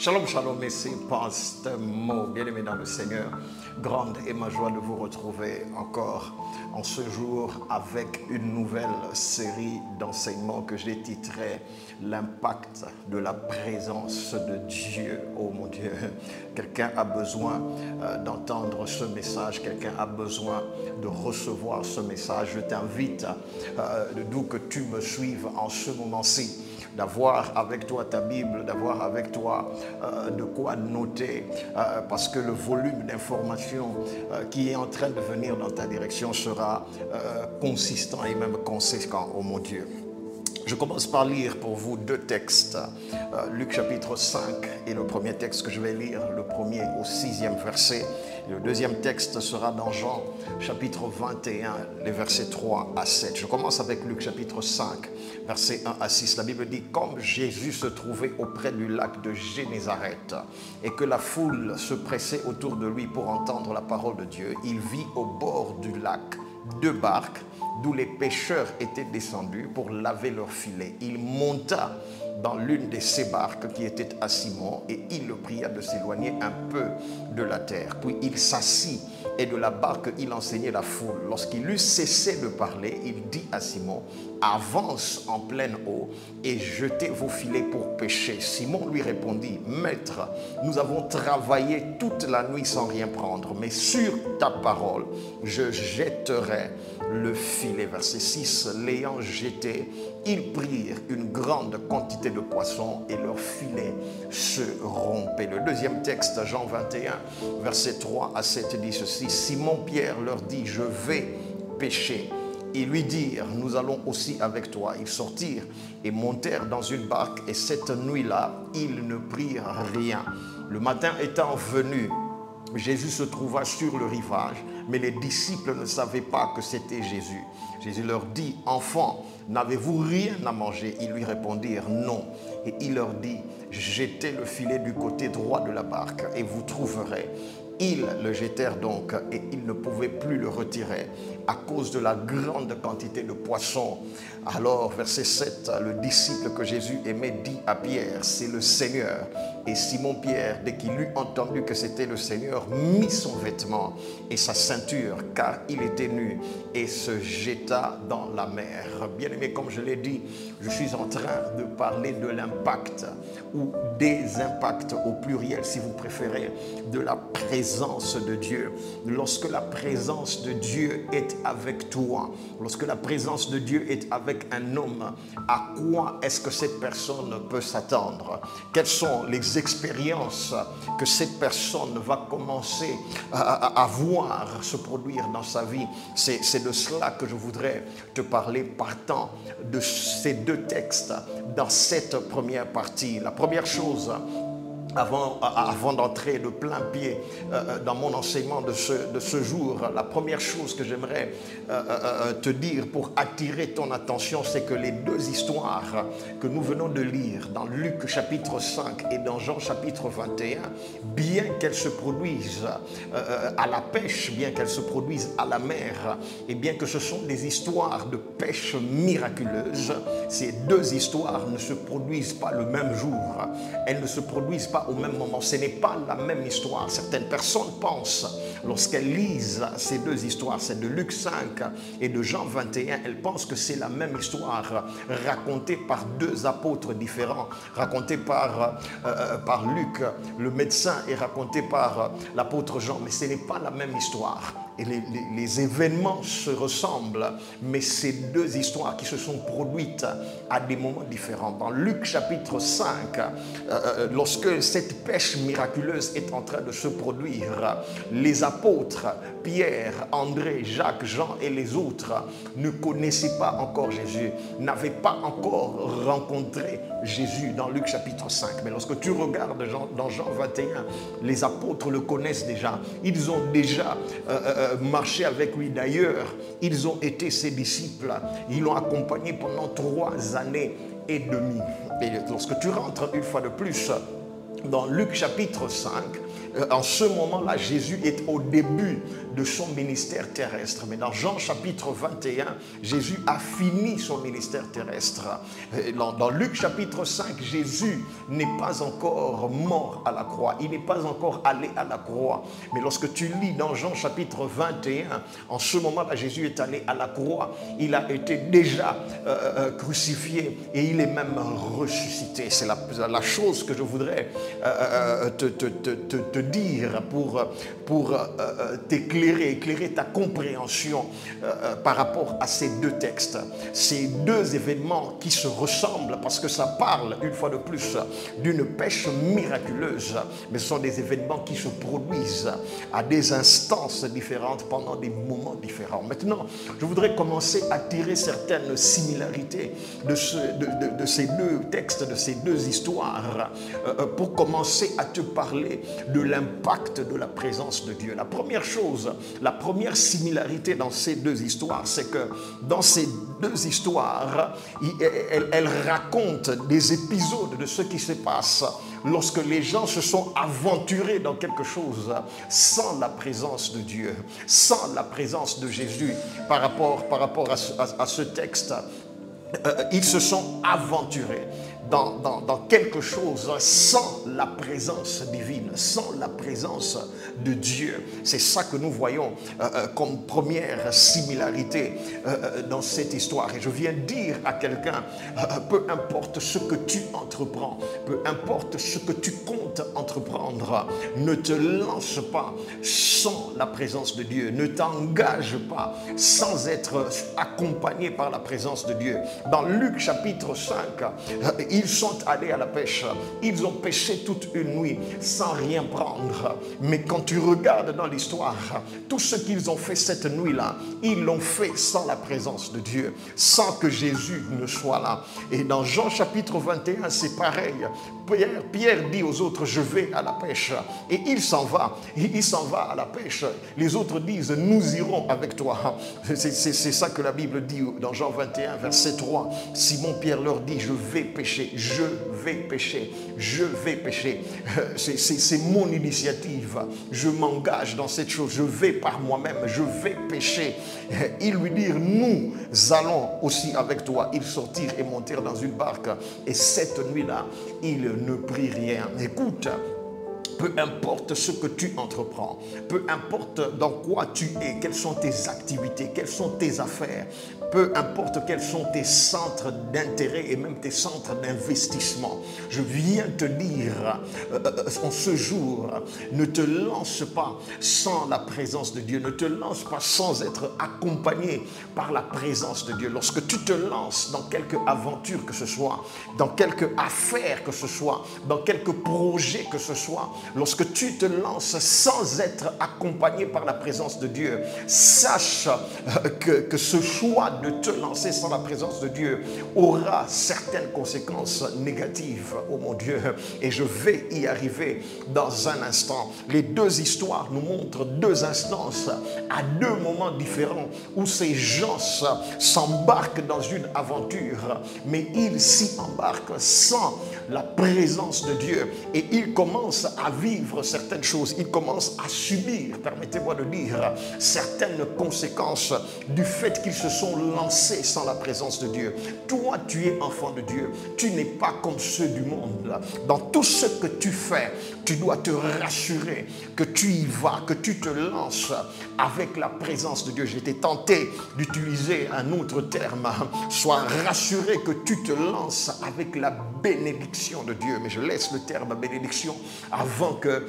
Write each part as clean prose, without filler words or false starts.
Shalom, shalom, et c'est Pasteur Mo, bien-aimé dans le Seigneur. Grande est ma joie de vous retrouver encore en ce jour avec une nouvelle série d'enseignements que j'ai titré L'impact de la présence de Dieu. Oh mon Dieu, quelqu'un a besoin d'entendre ce message, quelqu'un a besoin de recevoir ce message. Je t'invite, d'où que tu me suives en ce moment-ci, d'avoir avec toi ta Bible, d'avoir avec toi de quoi noter, parce que le volume d'informations qui est en train de venir dans ta direction sera consistant et même conséquent, oh mon Dieu. Je commence par lire pour vous deux textes, Luc chapitre 5 et le premier texte que je vais lire, le premier au 6e verset. Et le deuxième texte sera dans Jean chapitre 21, les versets 3 à 7. Je commence avec Luc chapitre 5, versets 1 à 6. La Bible dit: comme Jésus se trouvait auprès du lac de Génézareth et que la foule se pressait autour de lui pour entendre la parole de Dieu, il vit au bord du lac deux barques d'où les pêcheurs étaient descendus pour laver leurs filets. Il monta dans l'une de ces barques qui était à Simon et il le pria de s'éloigner un peu de la terre. Puis il s'assit et de la barque il enseignait la foule. Lorsqu'il eut cessé de parler, il dit à Simon: avance en pleine eau et jetez vos filets pour pêcher. Simon lui répondit: Maître, nous avons travaillé toute la nuit sans rien prendre, mais sur ta parole, je jetterai le filet. Verset 6, l'ayant jeté, ils prirent une grande quantité de poissons et leur filet se rompait. Le deuxième texte, Jean 21, verset 3 à 7 dit ceci: Simon-Pierre leur dit: je vais pêcher. Ils lui dirent: nous allons aussi avec toi. Ils sortirent et montèrent dans une barque, et cette nuit-là, ils ne prirent rien. Le matin étant venu, Jésus se trouva sur le rivage, mais les disciples ne savaient pas que c'était Jésus. Jésus leur dit: enfants, n'avez-vous rien à manger? Ils lui répondirent: non. Et il leur dit: jetez le filet du côté droit de la barque et vous trouverez. Ils le jetèrent donc et ils ne pouvaient plus le retirer à cause de la grande quantité de poissons. Alors, verset 7, le disciple que Jésus aimait dit à Pierre: c'est le Seigneur. Et Simon-Pierre, dès qu'il eut entendu que c'était le Seigneur, mit son vêtement et sa ceinture, car il était nu, et se jeta dans la mer. Bien-aimé, comme je l'ai dit, je suis en train de parler de l'impact, ou des impacts au pluriel si vous préférez, de la présence de Dieu. Lorsque la présence de Dieu est avec toi, lorsque la présence de Dieu est avec un homme, à quoi est-ce que cette personne peut s'attendre? Quelles sont les expériences que cette personne va commencer à voir se produire dans sa vie? C'est de cela que je voudrais te parler, partant de ces deux textes dans cette première partie. La première chose, avant d'entrer de plein pied dans mon enseignement de ce jour, la première chose que j'aimerais te dire pour attirer ton attention, c'est que les deux histoires que nous venons de lire dans Luc chapitre 5 et dans Jean chapitre 21, bien qu'elles se produisent à la pêche, bien qu'elles se produisent à la mer, et bien que ce sont des histoires de pêche miraculeuse, ces deux histoires ne se produisent pas le même jour, elles ne se produisent pas au même moment, ce n'est pas la même histoire. Certaines personnes pensent, lorsqu'elles lisent ces deux histoires, c'est de Luc 5 et de Jean 21, elles pensent que c'est la même histoire racontée par deux apôtres différents, racontée par Luc, le médecin, et racontée par l'apôtre Jean, mais ce n'est pas la même histoire. Et les événements se ressemblent, mais c'est deux histoires qui se sont produites à des moments différents. Dans Luc chapitre 5, lorsque cette pêche miraculeuse est en train de se produire, les apôtres Pierre, André, Jacques, Jean et les autres ne connaissaient pas encore Jésus, n'avaient pas encore rencontré Jésus dans Luc chapitre 5. Mais lorsque tu regardes dans Jean 21, les apôtres le connaissent déjà. Ils ont déjà marché avec lui. D'ailleurs, ils ont été ses disciples. Ils l'ont accompagné pendant 3 années et demie. Et lorsque tu rentres une fois de plus dans Luc chapitre 5, en ce moment-là, Jésus est au début de son ministère terrestre. Mais dans Jean chapitre 21, Jésus a fini son ministère terrestre. Dans Luc chapitre 5, Jésus n'est pas encore mort à la croix. Il n'est pas encore allé à la croix. Mais lorsque tu lis dans Jean chapitre 21, en ce moment-là, Jésus est allé à la croix. Il a été déjà crucifié et il est même ressuscité. C'est la chose que je voudrais te dire pour éclairer ta compréhension par rapport à ces deux textes. Ces deux événements qui se ressemblent parce que ça parle une fois de plus d'une pêche miraculeuse, mais ce sont des événements qui se produisent à des instances différentes pendant des moments différents. Maintenant, je voudrais commencer à tirer certaines similarités de ces deux textes, de ces deux histoires, pour commencer à te parler de l'impact de la présence de Dieu. La première chose, la première similarité dans ces deux histoires, c'est que dans ces deux histoires, elles racontent des épisodes de ce qui se passe lorsque les gens se sont aventurés dans quelque chose sans la présence de Dieu, sans la présence de Jésus. Par rapport à ce texte, ils se sont aventurés dans quelque chose sans la présence divine, sans la présence de Dieu. C'est ça que nous voyons comme première similarité dans cette histoire. Et je viens dire à quelqu'un, peu importe ce que tu entreprends, peu importe ce que tu comptes entreprendre, ne te lance pas sans la présence de Dieu. Ne t'engage pas sans être accompagné par la présence de Dieu. Dans Luc chapitre 5, ils sont allés à la pêche. Ils ont pêché toute une nuit sans rien prendre. Mais quand tu regardes dans l'histoire, tout ce qu'ils ont fait cette nuit-là, ils l'ont fait sans la présence de Dieu, sans que Jésus ne soit là. Et dans Jean chapitre 21, c'est pareil. Pierre dit aux autres, je vais à la pêche. Et il s'en va. Il s'en va à la pêche. Les autres disent, nous irons avec toi. C'est ça que la Bible dit dans Jean 21, verset 3. Simon-Pierre leur dit, je vais pêcher. Je vais pêcher. Je vais pêcher. C'est mon initiative. Je m'engage dans cette chose. Je vais par moi-même. Je vais pêcher. Ils lui dirent, nous allons aussi avec toi. Ils sortirent et montèrent dans une barque. Et cette nuit-là, ils ne prit rien. Écoute, peu importe ce que tu entreprends, peu importe dans quoi tu es, quelles sont tes activités, quelles sont tes affaires, peu importe quels sont tes centres d'intérêt et même tes centres d'investissement, je viens te dire en ce jour, ne te lance pas sans la présence de Dieu, ne te lance pas sans être accompagné par la présence de Dieu. Lorsque tu te lances dans quelque aventure que ce soit, dans quelque affaire que ce soit, dans quelque projet que ce soit, lorsque tu te lances sans être accompagné par la présence de Dieu, sache que ce choix de te lancer sans la présence de Dieu aura certaines conséquences négatives, oh mon Dieu, et je vais y arriver dans un instant. Les deux histoires nous montrent deux instances à deux moments différents où ces gens s'embarquent dans une aventure, mais ils s'y embarquent sans la présence de Dieu et ils commencent à vivre certaines choses, ils commencent à subir, permettez-moi de dire, certaines conséquences du fait qu'ils se sont lancés sans la présence de Dieu. Toi, tu es enfant de Dieu, tu n'es pas comme ceux du monde. Dans tout ce que tu fais, tu dois te rassurer que tu y vas, que tu te lances avec la présence de Dieu. J'étais tenté d'utiliser un autre terme. Sois rassuré que tu te lances avec la bénédiction de Dieu. Mais je laisse le terme bénédiction avant que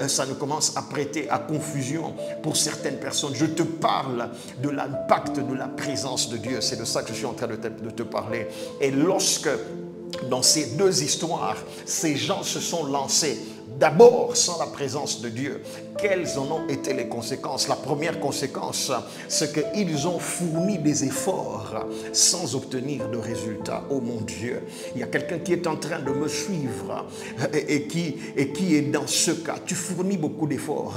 ça ne commence à prêter à confusion pour certaines personnes. Je te parle de l'impact de la présence de Dieu. C'est de ça que je suis en train de te parler. Et lorsque dans ces deux histoires, ces gens se sont lancés d'abord sans la présence de Dieu. Quelles en ont été les conséquences? La première conséquence, c'est qu'ils ont fourni des efforts sans obtenir de résultats. Oh mon Dieu, il y a quelqu'un qui est en train de me suivre et qui est dans ce cas. Tu fournis beaucoup d'efforts.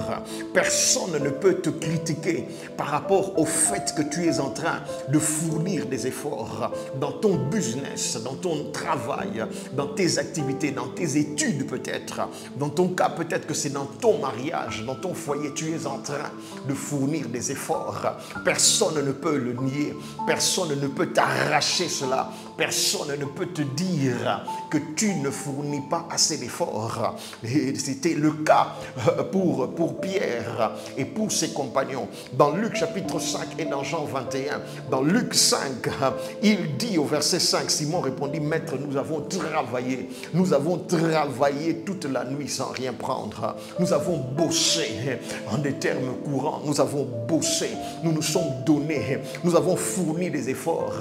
Personne ne peut te critiquer par rapport au fait que tu es en train de fournir des efforts dans ton business, dans ton travail, dans tes activités, dans tes études peut-être. Dans ton cas, peut-être que c'est dans ton mariage, dans ton foyer, tu es en train de fournir des efforts. Personne ne peut le nier. Personne ne peut t'arracher cela. Personne ne peut te dire que tu ne fournis pas assez d'efforts. Et c'était le cas pour Pierre et pour ses compagnons. Dans Luc chapitre 5 et dans Jean 21, dans Luc 5, il dit au verset 5, Simon répondit, Maître, nous avons travaillé toute la nuit sans rien prendre. Nous avons bossé, en des termes courants, nous avons bossé, nous nous sommes donnés, nous avons fourni des efforts.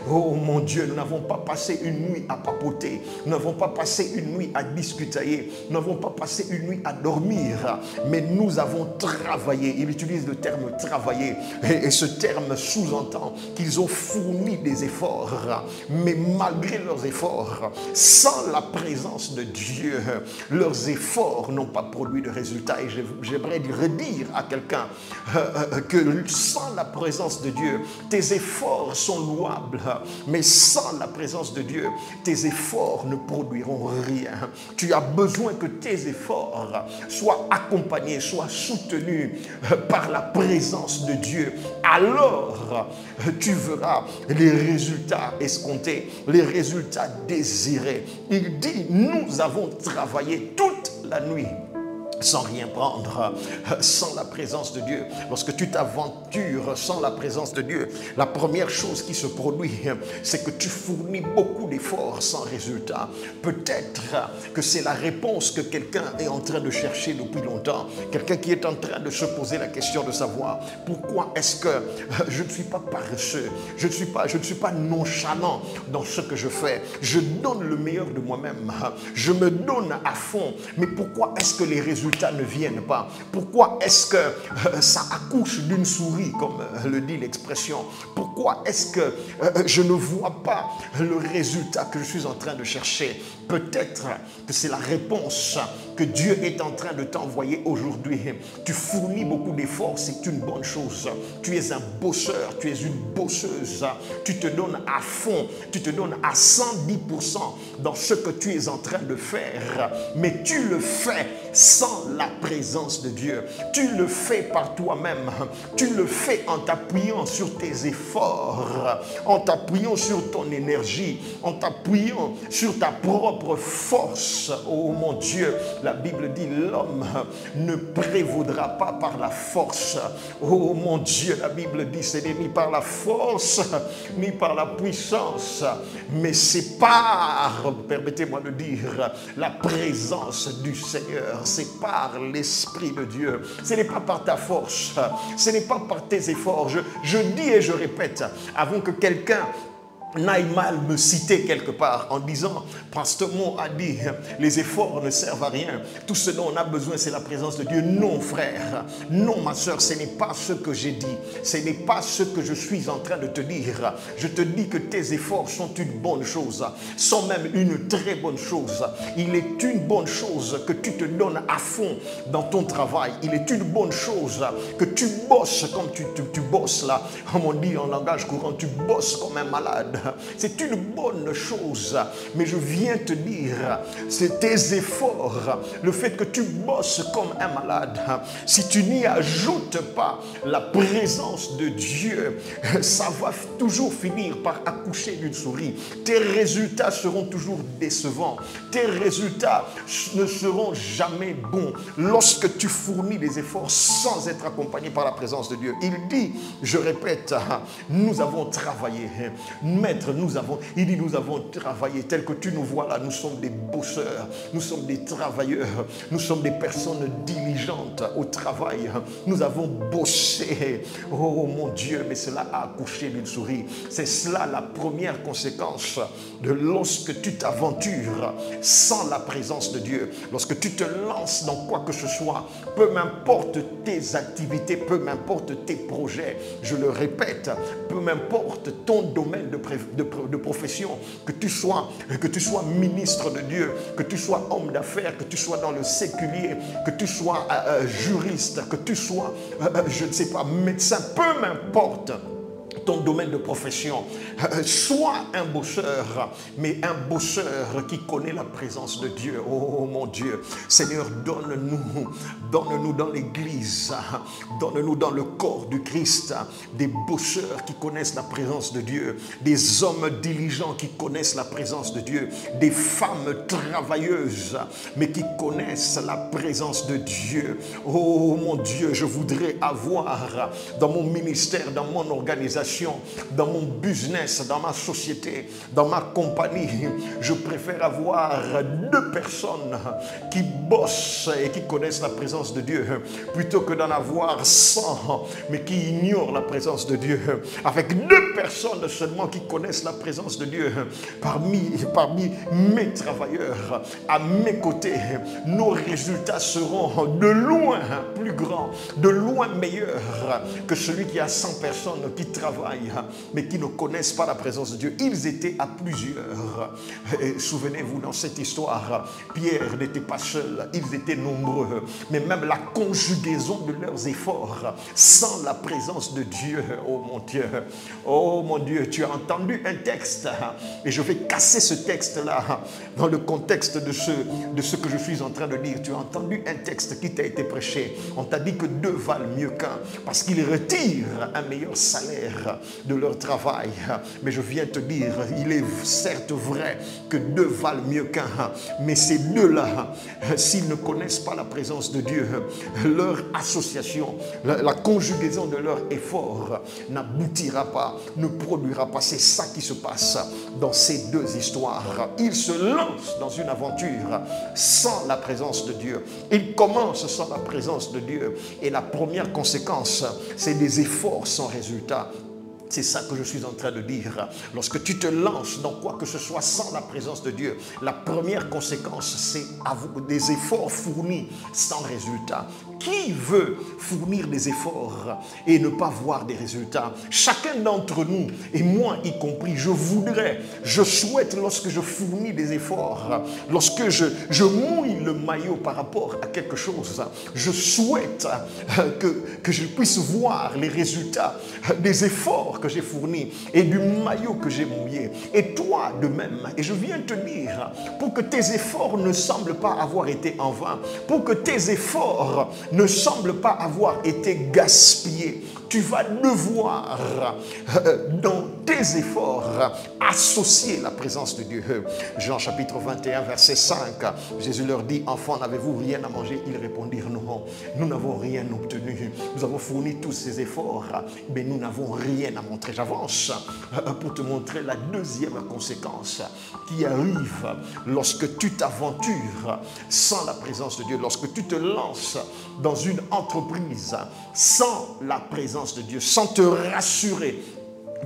Oh mon Dieu, nous n'avons pas passé une nuit à papoter, nous n'avons pas passé une nuit à discuter, nous n'avons pas passé une nuit à dormir, mais nous avons travaillé. Il utilise le terme travailler et ce terme sous-entend qu'ils ont fourni des efforts, mais malgré leurs efforts, sans la présence de Dieu, leurs efforts n'ont pas produit de résultats. Et j'aimerais redire à quelqu'un que sans la présence de Dieu, tes efforts sont louables, mais sans la présence de Dieu, tes efforts ne produiront rien. Tu as besoin que tes efforts soient accompagnés, soient soutenus par la présence de Dieu. Alors, tu verras les résultats escomptés, les résultats désirés. Il dit, nous avons travaillé toute la nuit sans rien prendre, sans la présence de Dieu. Lorsque tu t'aventures sans la présence de Dieu, la première chose qui se produit, c'est que tu fournis beaucoup d'efforts sans résultat. Peut-être que c'est la réponse que quelqu'un est en train de chercher depuis longtemps. Quelqu'un qui est en train de se poser la question de savoir pourquoi est-ce que je ne suis pas paresseux, je ne suis pas nonchalant dans ce que je fais. Je donne le meilleur de moi-même, je me donne à fond, mais pourquoi est-ce que les résultats ne viennent pas? Pourquoi est-ce que ça accouche d'une souris, comme le dit l'expression? Pourquoi est-ce que je ne vois pas le résultat que je suis en train de chercher? Peut-être que c'est la réponse que Dieu est en train de t'envoyer aujourd'hui. Tu fournis beaucoup d'efforts, c'est une bonne chose. Tu es un bosseur, tu es une bosseuse. Tu te donnes à fond, tu te donnes à 110% dans ce que tu es en train de faire. Mais tu le fais sans la présence de Dieu. Tu le fais par toi-même. Tu le fais en t'appuyant sur tes efforts, en t'appuyant sur ton énergie, en t'appuyant sur ta propre force. Oh mon Dieu, la Bible dit l'homme ne prévaudra pas par la force. Oh mon Dieu, la Bible dit ce n'est ni par la force ni par la puissance, mais c'est par, permettez-moi de dire, la présence du Seigneur. C'est par l'Esprit de Dieu. Ce n'est pas par ta force, ce n'est pas par tes efforts. Je dis et je répète, avant que quelqu'un n'aille mal me citer quelque part en disant Pasteur Mo a dit les efforts ne servent à rien, tout ce dont on a besoin c'est la présence de Dieu. Non frère, non ma soeur, ce n'est pas ce que j'ai dit, ce n'est pas ce que je suis en train de te dire. Je te dis que tes efforts sont une bonne chose, sont même une très bonne chose. Il est une bonne chose que tu te donnes à fond dans ton travail. Il est une bonne chose que tu bosses comme tu bosses là, comme on dit en langage courant, tu bosses comme un malade. C'est une bonne chose, mais je viens te dire, c'est tes efforts, le fait que tu bosses comme un malade, si tu n'y ajoutes pas la présence de Dieu, ça va toujours finir par accoucher d'une souris. Tes résultats seront toujours décevants, tes résultats ne seront jamais bons lorsque tu fournis des efforts sans être accompagné par la présence de Dieu. Il dit, je répète, nous avons travaillé, mais Maître, il dit, nous avons travaillé tel que tu nous vois là. Nous sommes des bosseurs, nous sommes des travailleurs, nous sommes des personnes diligentes au travail. Nous avons bossé. Oh mon Dieu, mais cela a accouché d'une souris. C'est cela la première conséquence de lorsque tu t'aventures sans la présence de Dieu. Lorsque tu te lances dans quoi que ce soit, peu m'importe tes activités, peu m'importe tes projets, je le répète, peu m'importe ton domaine de profession, que tu sois ministre de Dieu, que tu sois homme d'affaires, que tu sois dans le séculier, que tu sois juriste, que tu sois, je ne sais pas, médecin, peu m'importe ton domaine de profession, sois un bosseur, mais un bosseur qui connaît la présence de Dieu. Oh mon Dieu, Seigneur, donne-nous dans l'église, donne-nous dans le corps du Christ, des bosseurs qui connaissent la présence de Dieu, des hommes diligents qui connaissent la présence de Dieu, des femmes travailleuses, mais qui connaissent la présence de Dieu. Oh mon Dieu, je voudrais avoir dans mon ministère, dans mon organisation, dans mon business, dans ma société, dans ma compagnie, je préfère avoir 2 personnes qui bossent et qui connaissent la présence de Dieu plutôt que d'en avoir 100 mais qui ignorent la présence de Dieu. Avec 2 personnes seulement qui connaissent la présence de Dieu parmi mes travailleurs, à mes côtés, nos résultats seront de loin plus grands, de loin meilleurs que celui qui a 100 personnes qui travaillent mais qui ne connaissent pas la présence de Dieu. Ils étaient à plusieurs. Souvenez-vous, dans cette histoire, Pierre n'était pas seul, ils étaient nombreux, mais même la conjugaison de leurs efforts sans la présence de Dieu. Oh mon Dieu, tu as entendu un texte et je vais casser ce texte-là dans le contexte de ce que je suis en train de dire. Tu as entendu un texte qui t'a été prêché. On t'a dit que 2 valent mieux qu'un parce qu'ils retirent un meilleur salaire de leur travail. Mais je viens te dire, il est certes vrai que 2 valent mieux qu'un, mais ces 2-là, s'ils ne connaissent pas la présence de Dieu, leur association, la conjugaison de leur effort n'aboutira pas, ne produira pas. C'est ça qui se passe dans ces 2 histoires. Ils se lancent dans une aventure sans la présence de Dieu. Ils commencent sans la présence de Dieu. Et la première conséquence, c'est des efforts sans résultat. C'est ça que je suis en train de dire. Lorsque tu te lances dans quoi que ce soit sans la présence de Dieu, la première conséquence, c'est des efforts fournis sans résultat. Qui veut fournir des efforts et ne pas voir des résultats? Chacun d'entre nous, et moi y compris, je souhaite lorsque je fournis des efforts, lorsque je mouille le maillot par rapport à quelque chose, je souhaite que je puisse voir les résultats des efforts que j'ai fournis et du maillot que j'ai mouillé. Et toi de même. Et je viens te dire, pour que tes efforts ne semblent pas avoir été en vain, pour que tes efforts ne semblent pas avoir été gaspillés, tu vas devoir, dans tes efforts, associer la présence de Dieu. Jean chapitre 21, verset 5, Jésus leur dit, « Enfants, n'avez-vous rien à manger ?» Ils répondirent, « Non, nous n'avons rien obtenu. Nous avons fourni tous ces efforts, mais nous n'avons rien à montrer. » J'avance pour te montrer la deuxième conséquence qui arrive lorsque tu t'aventures sans la présence de Dieu, lorsque tu te lances dans une entreprise sans la présence de Dieu, sans te rassurer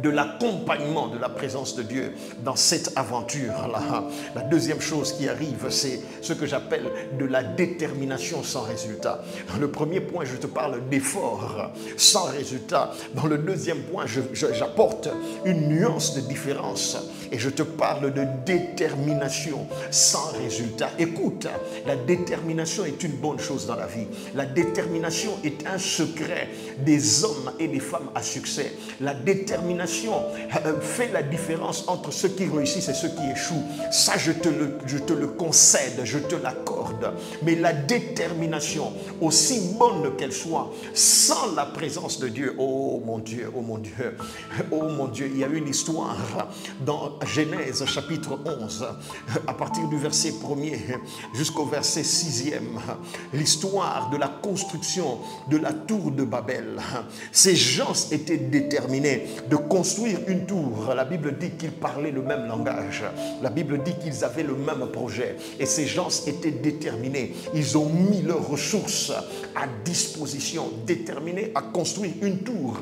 de l'accompagnement de la présence de Dieu dans cette aventure-là. La deuxième chose qui arrive, c'est ce que j'appelle de la détermination sans résultat. Dans le premier point, je te parle d'effort sans résultat. Dans le deuxième point, j'apporte une nuance de différence et je te parle de détermination sans résultat. Écoute, la détermination est une bonne chose dans la vie. La détermination est un secret des hommes et des femmes à succès. La détermination fait la différence entre ceux qui réussissent et ceux qui échouent. Ça, je te le concède, je te l'accorde. Mais la détermination, aussi bonne qu'elle soit, sans la présence de Dieu, oh mon Dieu, oh mon Dieu, oh mon Dieu, il y a une histoire dans Genèse chapitre 11, à partir du verset 1er jusqu'au verset 6e, l'histoire de la construction de la tour de Babel. Ces gens étaient déterminés de construire une tour, la Bible dit qu'ils parlaient le même langage. La Bible dit qu'ils avaient le même projet. Et ces gens étaient déterminés. Ils ont mis leurs ressources à disposition, déterminés à construire une tour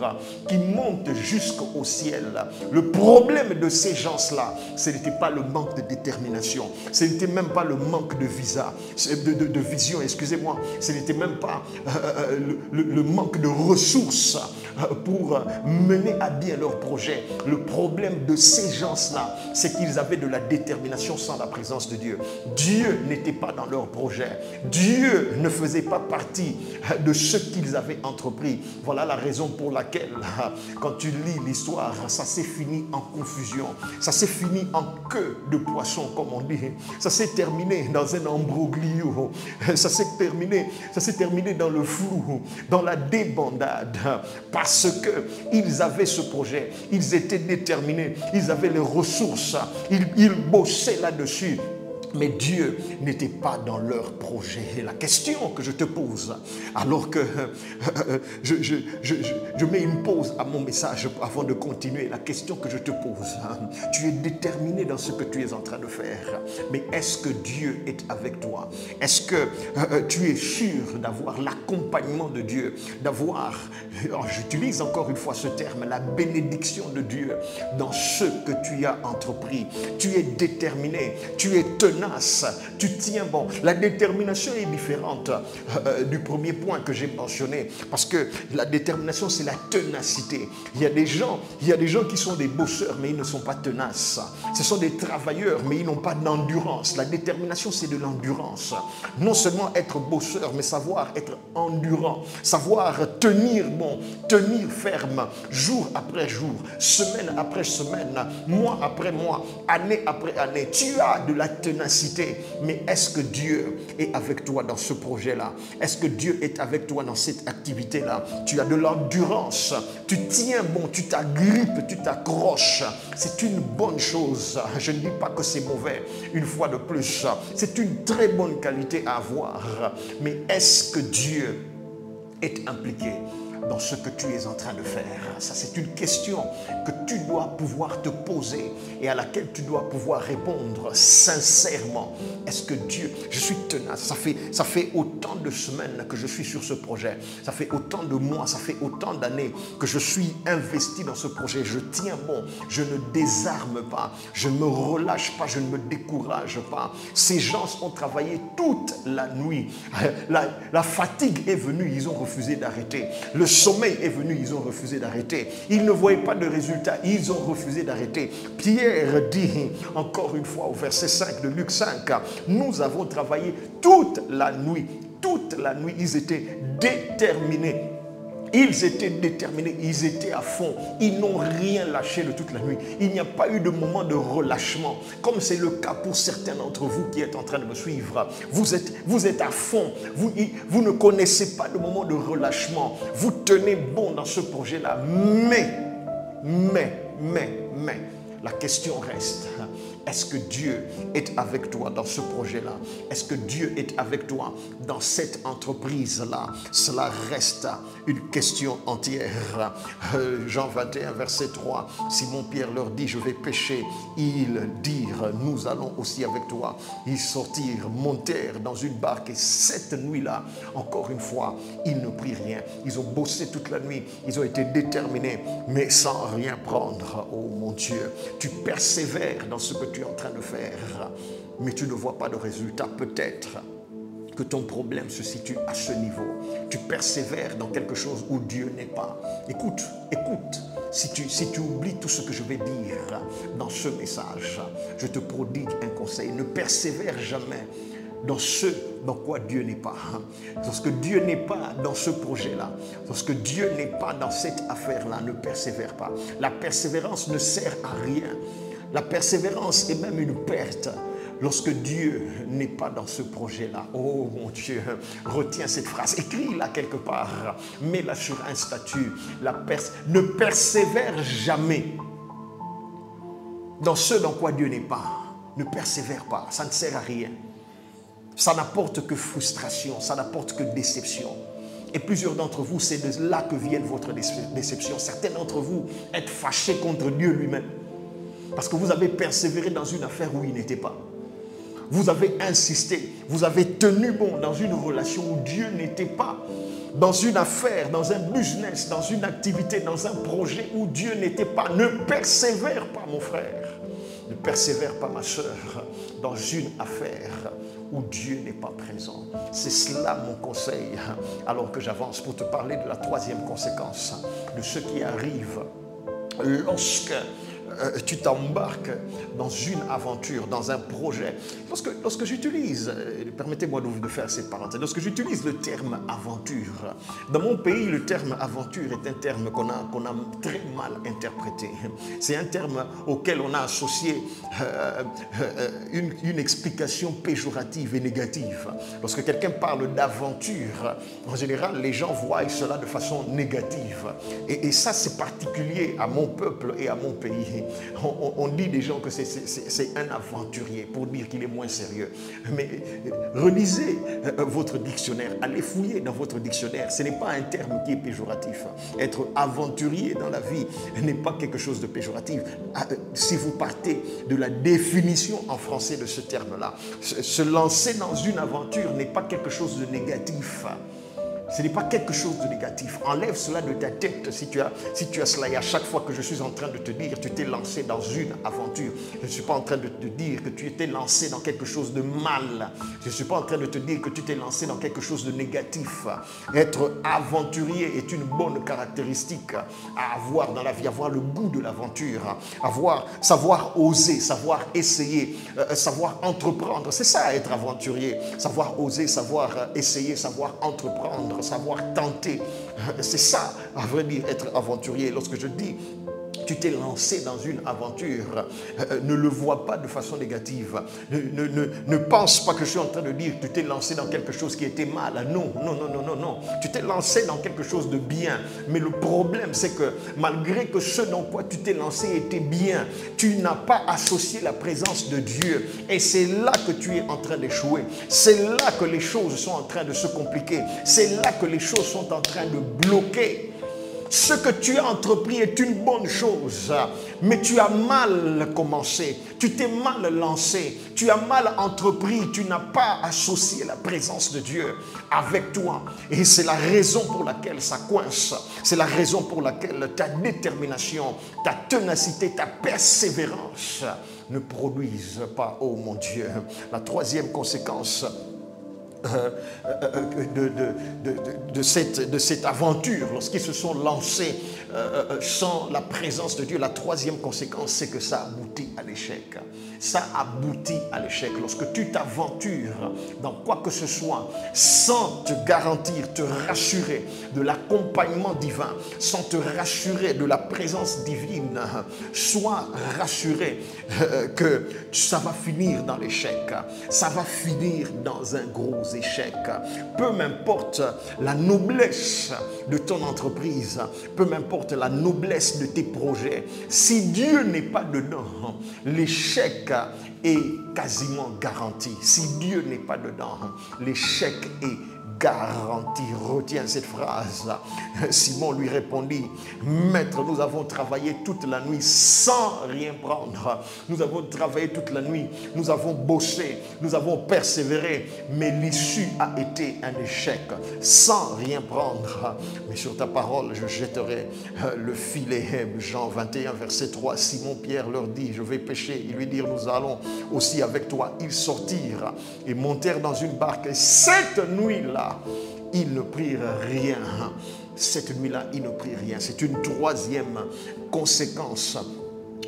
qui monte jusqu'au ciel. Le problème de ces gens-là, ce n'était pas le manque de détermination. Ce n'était même pas le manque de visa, de vision, excusez-moi. Ce n'était même pas le manque de ressources pour mener à bien leur projet. Le problème de ces gens-là, c'est qu'ils avaient de la détermination sans la présence de Dieu. Dieu n'était pas dans leur projet. Dieu ne faisait pas partie de ce qu'ils avaient entrepris. Voilà la raison pour laquelle, quand tu lis l'histoire, ça s'est fini en confusion. Ça s'est fini en queue de poisson, comme on dit. Ça s'est terminé dans un embroglio. Ça s'est terminé dans le flou, dans la débandade. Parce qu'ils avaient ce projet. Ils étaient déterminés. Ils avaient les ressources. Ils bossaient là-dessus. Mais Dieu n'était pas dans leur projet. Et la question que je te pose, alors que je mets une pause à mon message avant de continuer, la question que je te pose, tu es déterminé dans ce que tu es en train de faire, mais est-ce que Dieu est avec toi? Est-ce que tu es sûr d'avoir l'accompagnement de Dieu, d'avoir, j'utilise encore une fois ce terme, la bénédiction de Dieu dans ce que tu as entrepris? Tu es déterminé, tu es tenace, tu tiens bon. La détermination est différente du premier point que j'ai mentionné, parce que la détermination, c'est la ténacité. Il y a des gens qui sont des bosseurs, mais ils ne sont pas tenaces. Ce sont des travailleurs, mais ils n'ont pas d'endurance. La détermination, c'est de l'endurance. Non seulement être bosseur, mais savoir être endurant, savoir tenir bon, tenir ferme, jour après jour, semaine après semaine, mois après mois, année après année. Tu as de la ténacité. Mais est-ce que Dieu est avec toi dans ce projet-là? Est-ce que Dieu est avec toi dans cette activité-là? Tu as de l'endurance, tu tiens bon, tu t'agrippes, tu t'accroches. C'est une bonne chose. Je ne dis pas que c'est mauvais, une fois de plus. C'est une très bonne qualité à avoir. Mais est-ce que Dieu est impliqué dans ce que tu es en train de faire? Ça, c'est une question que tu dois pouvoir te poser et à laquelle tu dois pouvoir répondre sincèrement. Est-ce que Dieu, je suis tenace, ça fait autant de semaines que je suis sur ce projet, ça fait autant de mois, ça fait autant d'années que je suis investi dans ce projet, je tiens bon, je ne désarme pas, je ne me relâche pas, je ne me décourage pas. Ces gens ont travaillé toute la nuit, la fatigue est venue, ils ont refusé d'arrêter. Le sommeil est venu, ils ont refusé d'arrêter. Ils ne voyaient pas de résultat, ils ont refusé d'arrêter. Pierre dit, encore une fois, au verset 5 de Luc 5, nous avons travaillé toute la nuit. Toute la nuit, ils étaient déterminés. Ils étaient déterminés, ils étaient à fond. Ils n'ont rien lâché de toute la nuit. Il n'y a pas eu de moment de relâchement, comme c'est le cas pour certains d'entre vous qui êtes en train de me suivre. Vous êtes à fond. Vous ne connaissez pas de moment de relâchement. Vous tenez bon dans ce projet-là. Mais, la question reste, est-ce que Dieu est avec toi dans ce projet-là? Est-ce que Dieu est avec toi dans cette entreprise-là? Cela reste une question entière. Jean 21, verset 3, Simon-Pierre leur dit, je vais pêcher. Ils dirent, nous allons aussi avec toi. Ils sortirent, montèrent dans une barque et cette nuit-là, encore une fois, ils ne prirent rien. Ils ont bossé toute la nuit, ils ont été déterminés, mais sans rien prendre. Oh mon Dieu, tu persévères dans ce que tu es en train de faire, mais tu ne vois pas de résultat. Peut-être que ton problème se situe à ce niveau. Tu persévères dans quelque chose où Dieu n'est pas. Écoute, si tu oublies tout ce que je vais dire dans ce message, je te prodigue un conseil. Ne persévère jamais dans ce dans quoi Dieu n'est pas. Lorsque Dieu n'est pas dans ce projet-là, lorsque Dieu n'est pas dans cette affaire-là, ne persévère pas. La persévérance ne sert à rien. La persévérance est même une perte lorsque Dieu n'est pas dans ce projet-là. Oh mon Dieu, retiens cette phrase, écris-la quelque part, mets-la sur un statut. Ne persévère jamais dans ce dans quoi Dieu n'est pas. Ne persévère pas, ça ne sert à rien. Ça n'apporte que frustration, ça n'apporte que déception. Et plusieurs d'entre vous, c'est de là que viennent votre déception. Certains d'entre vous êtes fâchés contre Dieu lui-même. Parce que vous avez persévéré dans une affaire où il n'était pas. Vous avez insisté, vous avez tenu bon dans une relation où Dieu n'était pas. Dans une affaire, dans un business, dans une activité, dans un projet où Dieu n'était pas. Ne persévère pas, mon frère. Ne persévère pas, ma soeur, dans une affaire où Dieu n'est pas présent. C'est cela mon conseil, alors que j'avance pour te parler de la troisième conséquence, de ce qui arrive lorsque tu t'embarques dans une aventure, dans un projet. Lorsque j'utilise, permettez-moi de faire cette parenthèse, lorsque j'utilise le terme aventure, dans mon pays, le terme aventure est un terme qu'on a très mal interprété. C'est un terme auquel on a associé une explication péjorative et négative. Lorsque quelqu'un parle d'aventure, en général, les gens voient cela de façon négative. Et ça, c'est particulier à mon peuple et à mon pays. On dit des gens que c'est un aventurier pour dire qu'il est moins sérieux. Mais relisez votre dictionnaire, allez fouiller dans votre dictionnaire. Ce n'est pas un terme qui est péjoratif. Être aventurier dans la vie n'est pas quelque chose de péjoratif. Si vous partez de la définition en français de ce terme-là, se lancer dans une aventure n'est pas quelque chose de négatif. Ce n'est pas quelque chose de négatif. Enlève cela de ta tête si tu as cela. Et à chaque fois que je suis en train de te dire, tu t'es lancé dans une aventure. Je ne suis pas en train de te dire que tu t'es lancé dans quelque chose de mal. Je ne suis pas en train de te dire que tu t'es lancé dans quelque chose de négatif. Être aventurier est une bonne caractéristique à avoir dans la vie. Avoir le goût de l'aventure. Savoir oser, savoir essayer, savoir entreprendre. C'est ça être aventurier. Savoir oser, savoir essayer, savoir entreprendre. Savoir tenter, c'est ça, à vrai dire, être aventurier. Lorsque je dis tu t'es lancé dans une aventure, ne le vois pas de façon négative. Ne pense pas que je suis en train de dire que tu t'es lancé dans quelque chose qui était mal. Non. Tu t'es lancé dans quelque chose de bien. Mais le problème, c'est que malgré que ce dans quoi tu t'es lancé était bien, tu n'as pas associé la présence de Dieu. Et c'est là que tu es en train d'échouer. C'est là que les choses sont en train de se compliquer. C'est là que les choses sont en train de bloquer. Ce que tu as entrepris est une bonne chose, mais tu as mal commencé, tu t'es mal lancé, tu as mal entrepris, tu n'as pas associé la présence de Dieu avec toi. Et c'est la raison pour laquelle ça coince, c'est la raison pour laquelle ta détermination, ta ténacité, ta persévérance ne produisent pas, oh mon Dieu. La troisième conséquence de cette aventure, lorsqu'ils se sont lancés sans la présence de Dieu, la troisième conséquence, c'est que ça aboutit à l'échec. Ça aboutit à l'échec. Lorsque tu t'aventures dans quoi que ce soit sans te garantir, te rassurer de l'accompagnement divin, sans te rassurer de la présence divine, sois rassuré que ça va finir dans l'échec. Ça va finir dans un gros échec. Peu m'importe la noblesse de ton entreprise, peu m'importe la noblesse de tes projets, si Dieu n'est pas dedans, l'échec est quasiment garanti. Si Dieu n'est pas dedans, l'échec est garanti. Retiens cette phrase. Simon lui répondit: Maître, nous avons travaillé toute la nuit sans rien prendre. Nous avons travaillé toute la nuit, nous avons bossé, nous avons persévéré, mais l'issue a été un échec. Sans rien prendre, mais sur ta parole, je jetterai le filet. Jean 21, verset 3. Simon-Pierre leur dit: Je vais pêcher. Ils lui dirent: Nous allons aussi avec toi. Ils sortirent et montèrent dans une barque. Et cette nuit-là, ils ne prirent rien. Cette nuit-là, ils ne prirent rien. C'est une troisième conséquence.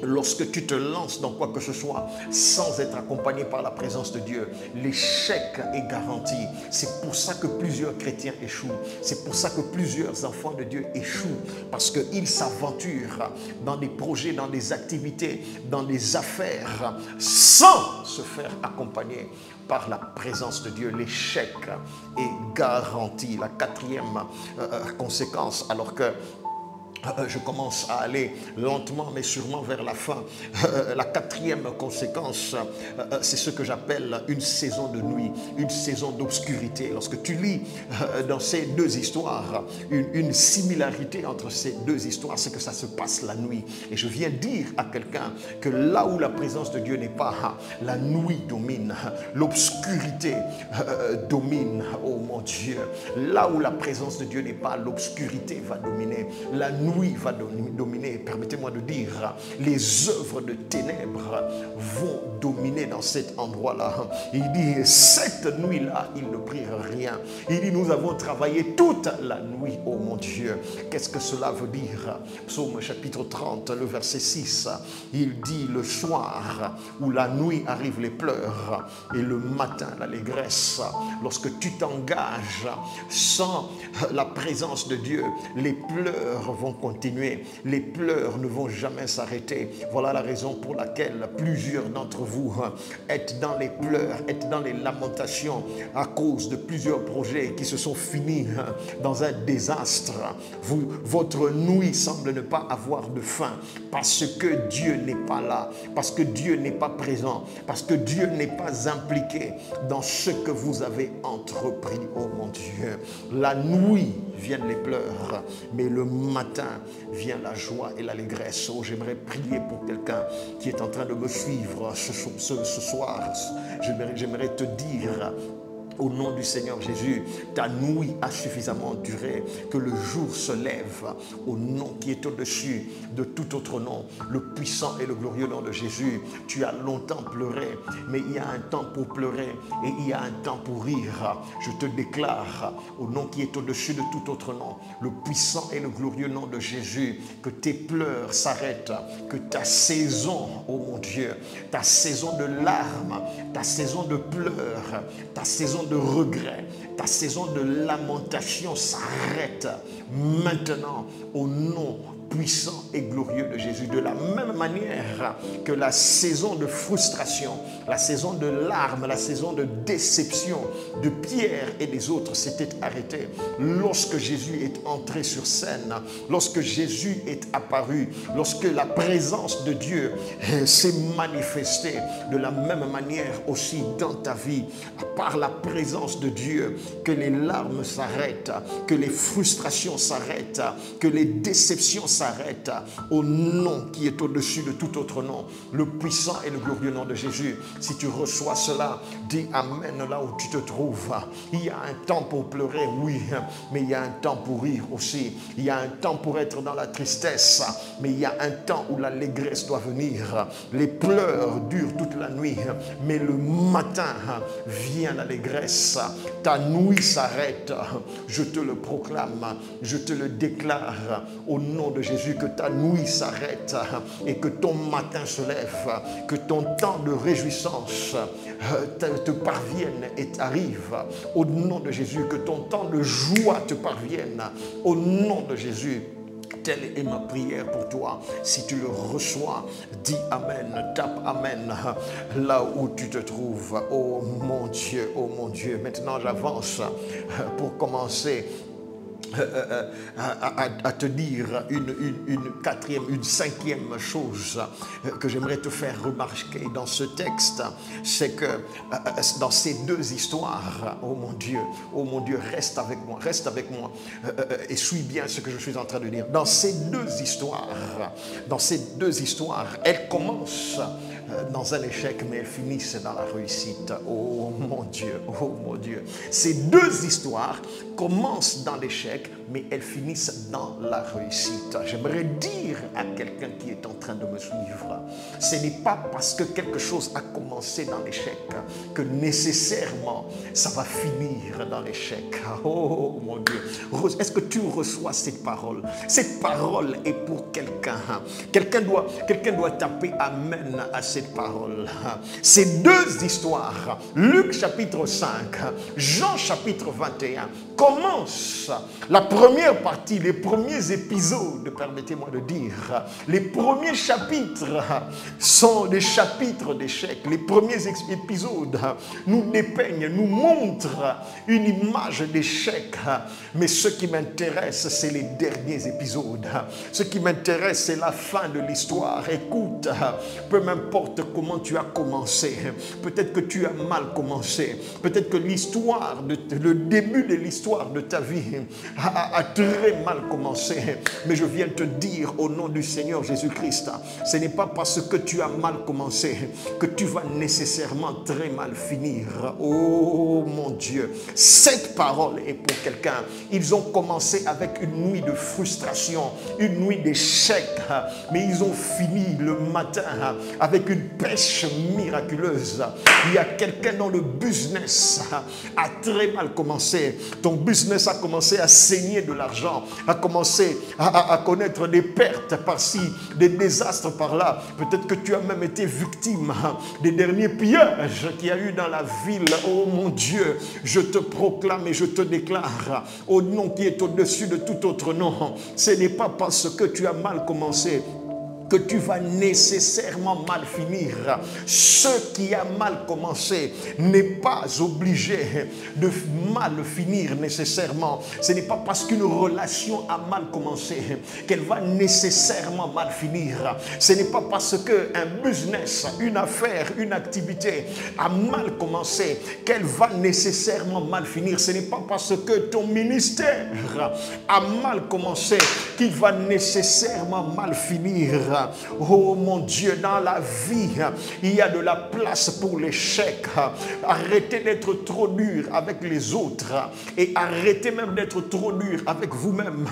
Lorsque tu te lances dans quoi que ce soit sans être accompagné par la présence de Dieu, l'échec est garanti. C'est pour ça que plusieurs chrétiens échouent. C'est pour ça que plusieurs enfants de Dieu échouent. Parce qu'ils s'aventurent dans des projets, dans des activités, dans des affaires sans se faire accompagner par la présence de Dieu. L'échec est garanti. La quatrième conséquence, alors que je commence à aller lentement mais sûrement vers la fin. La quatrième conséquence, c'est ce que j'appelle une saison de nuit, une saison d'obscurité. Lorsque tu lis dans ces deux histoires, une similarité entre ces deux histoires, c'est que ça se passe la nuit. Et je viens dire à quelqu'un que là où la présence de Dieu n'est pas, la nuit domine, l'obscurité domine, oh mon Dieu. Là où la présence de Dieu n'est pas, l'obscurité va dominer, la nuit va dominer. Permettez-moi de dire, les œuvres de ténèbres vont dominer dans cet endroit-là. Il dit, cette nuit-là, ils ne prirent rien. Il dit, nous avons travaillé toute la nuit, oh mon Dieu. Qu'est-ce que cela veut dire? Psaume chapitre 30, le verset 6, il dit, le soir où la nuit arrivent les pleurs et le matin l'allégresse. Lorsque tu t'engages sans la présence de Dieu, les pleurs vont continuer, les pleurs ne vont jamais s'arrêter. Voilà la raison pour laquelle plusieurs d'entre vous êtes dans les pleurs, êtes dans les lamentations à cause de plusieurs projets qui se sont finis dans un désastre. Votre nuit semble ne pas avoir de fin parce que Dieu n'est pas là, parce que Dieu n'est pas présent, parce que Dieu n'est pas impliqué dans ce que vous avez entrepris, oh mon Dieu. La nuit viennent les pleurs, mais le matin vient la joie et l'allégresse. Oh, j'aimerais prier pour quelqu'un qui est en train de me suivre ce soir. J'aimerais te dire, au nom du Seigneur Jésus, ta nuit a suffisamment duré, que le jour se lève au nom qui est au-dessus de tout autre nom, le puissant et le glorieux nom de Jésus. Tu as longtemps pleuré, mais il y a un temps pour pleurer et il y a un temps pour rire. Je te déclare, au nom qui est au-dessus de tout autre nom, le puissant et le glorieux nom de Jésus, que tes pleurs s'arrêtent, que ta saison, oh mon Dieu, ta saison de larmes, ta saison de pleurs, ta saison de regret, ta saison de lamentation s'arrête maintenant au nom puissant et glorieux de Jésus. De la même manière que la saison de frustration, la saison de larmes, la saison de déception de Pierre et des autres s'était arrêtée lorsque Jésus est entré sur scène, lorsque Jésus est apparu, lorsque la présence de Dieu s'est manifestée. De la même manière aussi dans ta vie, par la présence de Dieu, que les larmes s'arrêtent, que les frustrations s'arrêtent, que les déceptions s'arrêtent, au nom qui est au-dessus de tout autre nom, le puissant et le glorieux nom de Jésus. Si tu reçois cela, dis Amen là où tu te trouves. Il y a un temps pour pleurer, oui, mais il y a un temps pour rire aussi. Il y a un temps pour être dans la tristesse, mais il y a un temps où l'allégresse doit venir. Les pleurs durent toute la nuit, mais le matin vient l'allégresse. Ta nuit s'arrête, je te le proclame, je te le déclare au nom de Jésus, que ta nuit s'arrête et que ton matin se lève, que ton temps de réjouissance te parvienne et t'arrive au nom de Jésus, que ton temps de joie te parvienne au nom de Jésus. Telle est ma prière pour toi. Si tu le reçois, dis Amen, tape Amen là où tu te trouves. Oh mon Dieu, oh mon Dieu. Maintenant j'avance pour commencer à te dire une cinquième chose que j'aimerais te faire remarquer dans ce texte, c'est que dans ces deux histoires, oh mon Dieu, reste avec moi et suis bien ce que je suis en train de dire. Dans ces deux histoires, elles commencent dans un échec, mais elles finissent dans la réussite. Oh mon Dieu, oh mon Dieu. Ces deux histoires commencent dans l'échec, mais elles finissent dans la réussite. J'aimerais dire à quelqu'un qui est en train de me suivre, ce n'est pas parce que quelque chose a commencé dans l'échec que nécessairement ça va finir dans l'échec. Oh mon Dieu. Est-ce que tu reçois cette parole? Cette parole est pour quelqu'un. Quelqu'un doit taper Amen à cette parole. Ces deux histoires, Luc chapitre 5, Jean chapitre 21, commencent la première partie, les premiers épisodes, permettez-moi de dire. Les premiers chapitres sont des chapitres d'échecs. Les premiers épisodes nous dépeignent, nous montrent une image d'échec. Mais ce qui m'intéresse, c'est les derniers épisodes. Ce qui m'intéresse, c'est la fin de l'histoire. Écoute, peu m'importe comment tu as commencé. Peut-être que tu as mal commencé. Peut-être que le début de l'histoire de ta vie a très mal commencé. Mais je viens te dire au nom du Seigneur Jésus-Christ, ce n'est pas parce que tu as mal commencé que tu vas nécessairement très mal finir. Oh mon Dieu, cette parole est pour quelqu'un. Ils ont commencé avec une nuit de frustration, une nuit d'échec, mais ils ont fini le matin avec une pêche miraculeuse. Il y a quelqu'un dont le business a très mal commencé. Ton business a commencé à saigner de l'argent, a commencé à connaître des pertes par-ci, des désastres par-là. Peut-être que tu as même été victime des derniers pillages qu'il y a eu dans la ville. Oh mon Dieu, je te proclame et je te déclare au nom qui est au-dessus de tout autre nom. Ce n'est pas parce que tu as mal commencé que tu vas nécessairement mal finir. Ce qui a mal commencé n'est pas obligé de mal finir nécessairement. Ce n'est pas parce qu'une relation a mal commencé qu'elle va nécessairement mal finir. Ce n'est pas parce qu'un business, une affaire, une activité a mal commencé qu'elle va nécessairement mal finir. Ce n'est pas parce que ton ministère a mal commencé qu'il va nécessairement mal finir. Oh mon Dieu, dans la vie, il y a de la place pour l'échec. Arrêtez d'être trop dur avec les autres et arrêtez même d'être trop dur avec vous-même.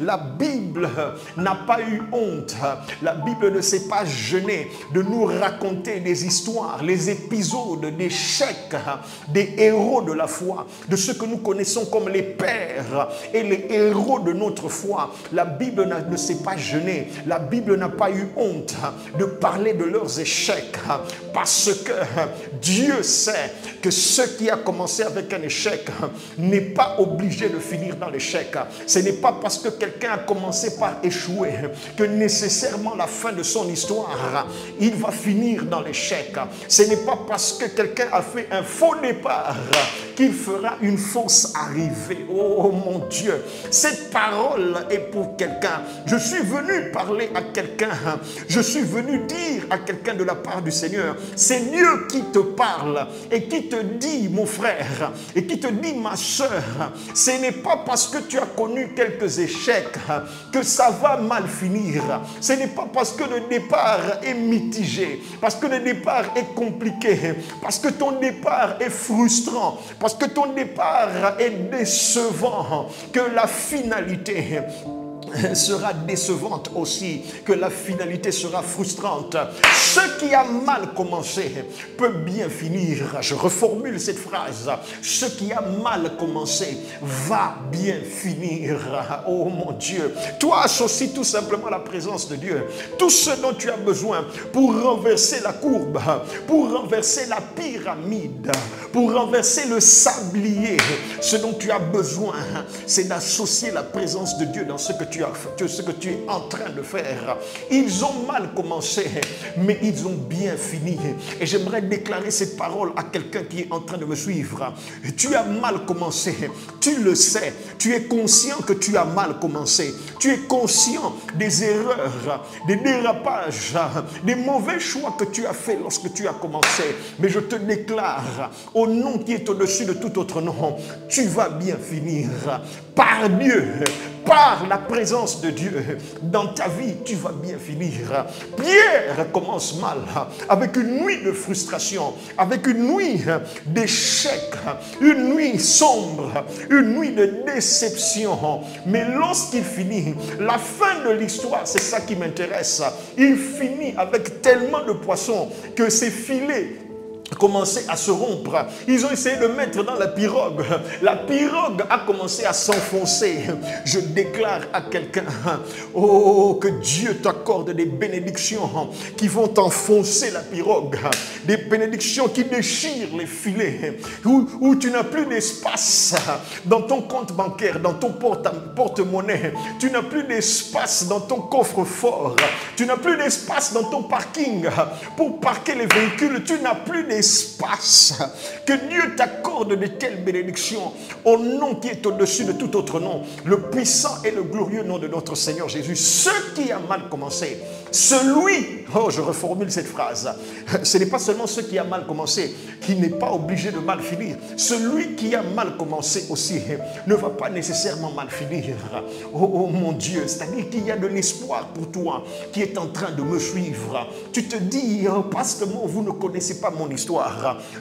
La Bible n'a pas eu honte. La Bible ne s'est pas gênée de nous raconter des histoires, les épisodes d'échecs des héros de la foi, de ceux que nous connaissons comme les pères et les héros de notre foi. La Bible ne s'est pas gênée. La Bible n'a pas eu honte de parler de leurs échecs parce que Dieu sait que ce qui a commencé avec un échec n'est pas obligé de finir dans l'échec. Ce n'est pas parce que quelqu'un a commencé par échouer que nécessairement la fin de son histoire, il va finir dans l'échec. Ce n'est pas parce que quelqu'un a fait un faux départ qu'il fera une fausse arrivée. Oh mon Dieu, cette parole est pour quelqu'un. Je suis venu parler à quelqu'un. Je suis venu dire à quelqu'un de la part du Seigneur. C'est Dieu qui te parle et qui te dit, mon frère, et qui te dit, ma soeur, ce n'est pas parce que tu as connu quelques échecs que ça va mal finir. Ce n'est pas parce que le départ est mitigé, parce que le départ est compliqué, parce que ton départ est frustrant, parce que ton départ est décevant, que la finalité sera décevante aussi, que la finalité sera frustrante. Ce qui a mal commencé peut bien finir. Je reformule cette phrase. Ce qui a mal commencé va bien finir. Oh mon Dieu. Toi, associe tout simplement la présence de Dieu. Tout ce dont tu as besoin pour renverser la courbe, pour renverser la pyramide, pour renverser le sablier. Ce dont tu as besoin, c'est d'associer la présence de Dieu dans ce que tu es en train de faire. Ils ont mal commencé, mais ils ont bien fini. Et j'aimerais déclarer cette parole à quelqu'un qui est en train de me suivre. Tu as mal commencé, tu le sais, tu es conscient que tu as mal commencé, tu es conscient des erreurs, des dérapages, des mauvais choix que tu as fait lorsque tu as commencé. Mais je te déclare, au nom qui est au-dessus de tout autre nom, tu vas bien finir. Par Dieu, par la présence de Dieu, dans ta vie, tu vas bien finir. Pierre commence mal, avec une nuit de frustration, avec une nuit d'échec, une nuit sombre, une nuit de déception. Mais lorsqu'il finit, la fin de l'histoire, c'est ça qui m'intéresse. Il finit avec tellement de poissons que ses filets commencé à se rompre. Ils ont essayé de mettre dans la pirogue. La pirogue a commencé à s'enfoncer. Je déclare à quelqu'un, oh, que Dieu t'accorde des bénédictions qui vont t'enfoncer la pirogue. Des bénédictions qui déchirent les filets. Où tu n'as plus d'espace dans ton compte bancaire, dans ton porte-monnaie. Tu n'as plus d'espace dans ton coffre-fort. Tu n'as plus d'espace dans ton parking pour parquer les véhicules. Tu n'as plus d'espace. Que Dieu t'accorde de telles bénédictions au nom qui est au-dessus de tout autre nom, le puissant et le glorieux nom de notre Seigneur Jésus. Ce qui a mal commencé, celui, oh, je reformule cette phrase, ce n'est pas seulement ce qui a mal commencé qui n'est pas obligé de mal finir. Celui qui a mal commencé aussi ne va pas nécessairement mal finir. Oh mon Dieu, c'est-à-dire qu'il y a de l'espoir pour toi qui est en train de me suivre. Tu te dis, oh, pasteur, vous ne connaissez pas mon histoire.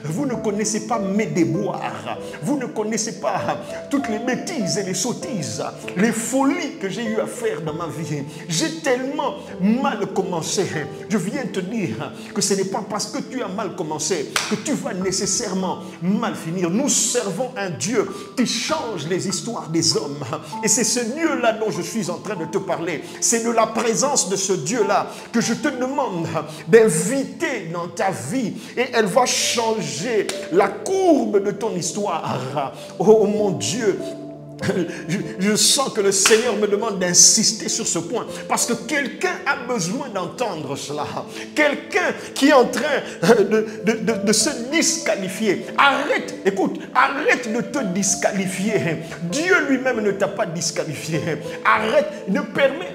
Vous ne connaissez pas mes déboires. Vous ne connaissez pas toutes les bêtises et les sottises, les folies que j'ai eu à faire dans ma vie. J'ai tellement mal commencé. Je viens te dire que ce n'est pas parce que tu as mal commencé que tu vas nécessairement mal finir. Nous servons un Dieu qui change les histoires des hommes. Et c'est ce Dieu-là dont je suis en train de te parler. C'est de la présence de ce Dieu-là que je te demande d'inviter dans ta vie. Et elle va changer la courbe de ton histoire. Oh mon Dieu, je sens que le Seigneur me demande d'insister sur ce point parce que quelqu'un a besoin d'entendre cela. Quelqu'un qui est en train de se disqualifier. Arrête, écoute, arrête de te disqualifier. Dieu lui-même ne t'a pas disqualifié. Arrête, ne permet,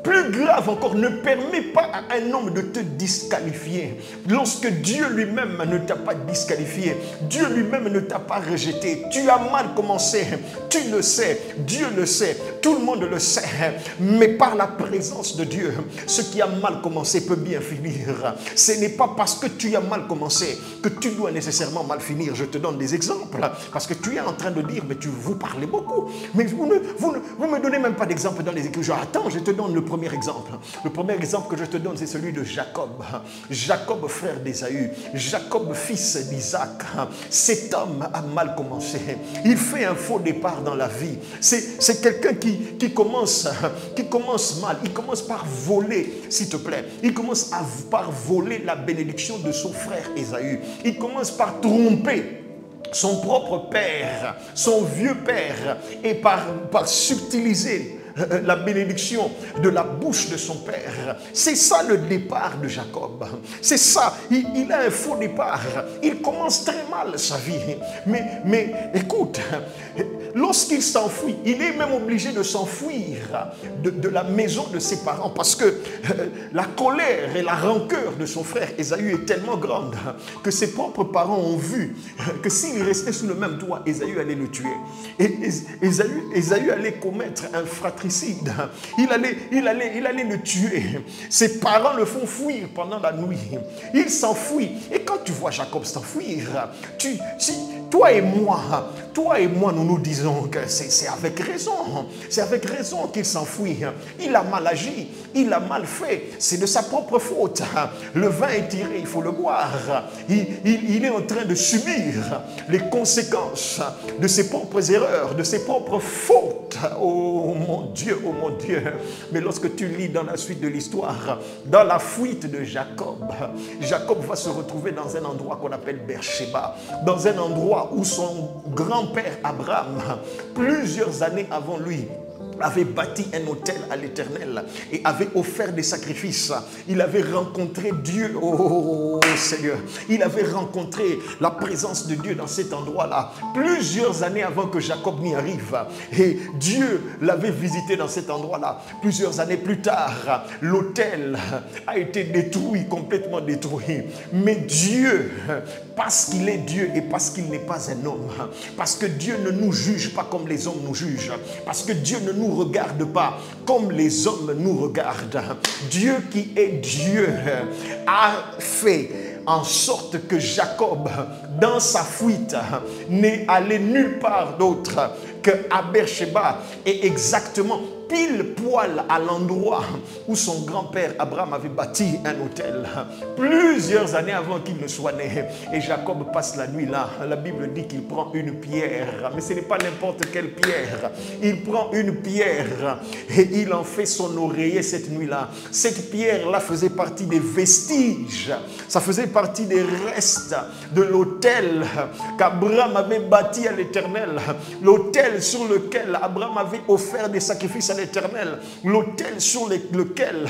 plus grave encore, ne permet pas à un homme de te disqualifier. Lorsque Dieu lui-même ne t'a pas disqualifié, Dieu lui-même ne t'a pas rejeté. Tu as mal commencé, tu le sais, Dieu le sait, tout le monde le sait, mais par la présence de Dieu, ce qui a mal commencé peut bien finir. Ce n'est pas parce que tu as mal commencé que tu dois nécessairement mal finir. Je te donne des exemples, parce que tu es en train de dire, mais vous parlez beaucoup, mais vous ne me donnez même pas d'exemple dans les Écritures. Attends, je te donne le premier exemple. Le premier exemple que je te donne, c'est celui de Jacob. Jacob, frère d'Ésaü. Jacob, fils d'Isaac. Cet homme a mal commencé. Il fait un faux départ dans la vie. C'est quelqu'un qui commence mal. Il commence par voler, s'il te plaît. Il commence par voler la bénédiction de son frère Ésaü. Il commence par tromper son propre père, son vieux père, et par subtiliser la bénédiction de la bouche de son père. C'est ça le départ de Jacob. C'est ça, il a un faux départ. Il commence très mal sa vie. Mais écoute, lorsqu'il s'enfuit, il est même obligé de s'enfuir de la maison de ses parents parce que la colère et la rancœur de son frère Ésaü est tellement grande que ses propres parents ont vu que s'il restait sous le même toit, Ésaü allait le tuer. Et Ésaü allait commettre un fratricide. Il allait le tuer. Ses parents le font fuir pendant la nuit. Il s'enfuit. Et quand tu vois Jacob s'enfuir, toi et moi, nous nous disons que c'est avec raison. C'est avec raison qu'il s'enfuit. Il a mal agi. Il a mal fait. C'est de sa propre faute. Le vin est tiré, il faut le boire. Il est en train de subir les conséquences de ses propres erreurs, de ses propres fautes. Oh mon Dieu, oh mon Dieu. Mais lorsque tu lis dans la suite de l'histoire, dans la fuite de Jacob, Jacob va se retrouver dans un endroit qu'on appelle Beersheba, dans un endroit où son grand-père Abraham, plusieurs années avant lui, avait bâti un autel à l'Éternel et avait offert des sacrifices. Il avait rencontré Dieu, oh Seigneur, il avait rencontré la présence de Dieu dans cet endroit-là, plusieurs années avant que Jacob n'y arrive. Et Dieu l'avait visité dans cet endroit-là. Plusieurs années plus tard, l'autel a été détruit, complètement détruit. Mais Dieu, parce qu'il est Dieu et parce qu'il n'est pas un homme, parce que Dieu ne nous juge pas comme les hommes nous jugent, parce que Dieu ne nous regarde pas comme les hommes nous regardent. Dieu qui est Dieu a fait en sorte que Jacob, dans sa fuite, n'est allé nulle part d'autre qu'à Beersheba et exactement pile poil à l'endroit où son grand-père Abraham avait bâti un hôtel plusieurs années avant qu'il ne soit né. Et Jacob passe la nuit là. La Bible dit qu'il prend une pierre, mais ce n'est pas n'importe quelle pierre. Il prend une pierre et il en fait son oreiller cette nuit-là. Cette pierre-là faisait partie des vestiges, ça faisait partie des restes de l'autel qu'Abraham avait bâti à l'Éternel, l'autel sur lequel Abraham avait offert des sacrifices à l'Éternel, l'autel sur lequel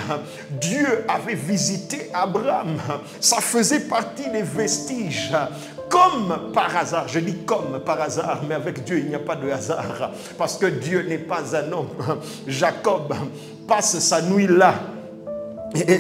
Dieu avait visité Abraham. Ça faisait partie des vestiges. Comme par hasard, je dis comme par hasard, mais avec Dieu il n'y a pas de hasard, parce que Dieu n'est pas un homme. Jacob passe sa nuit là. Et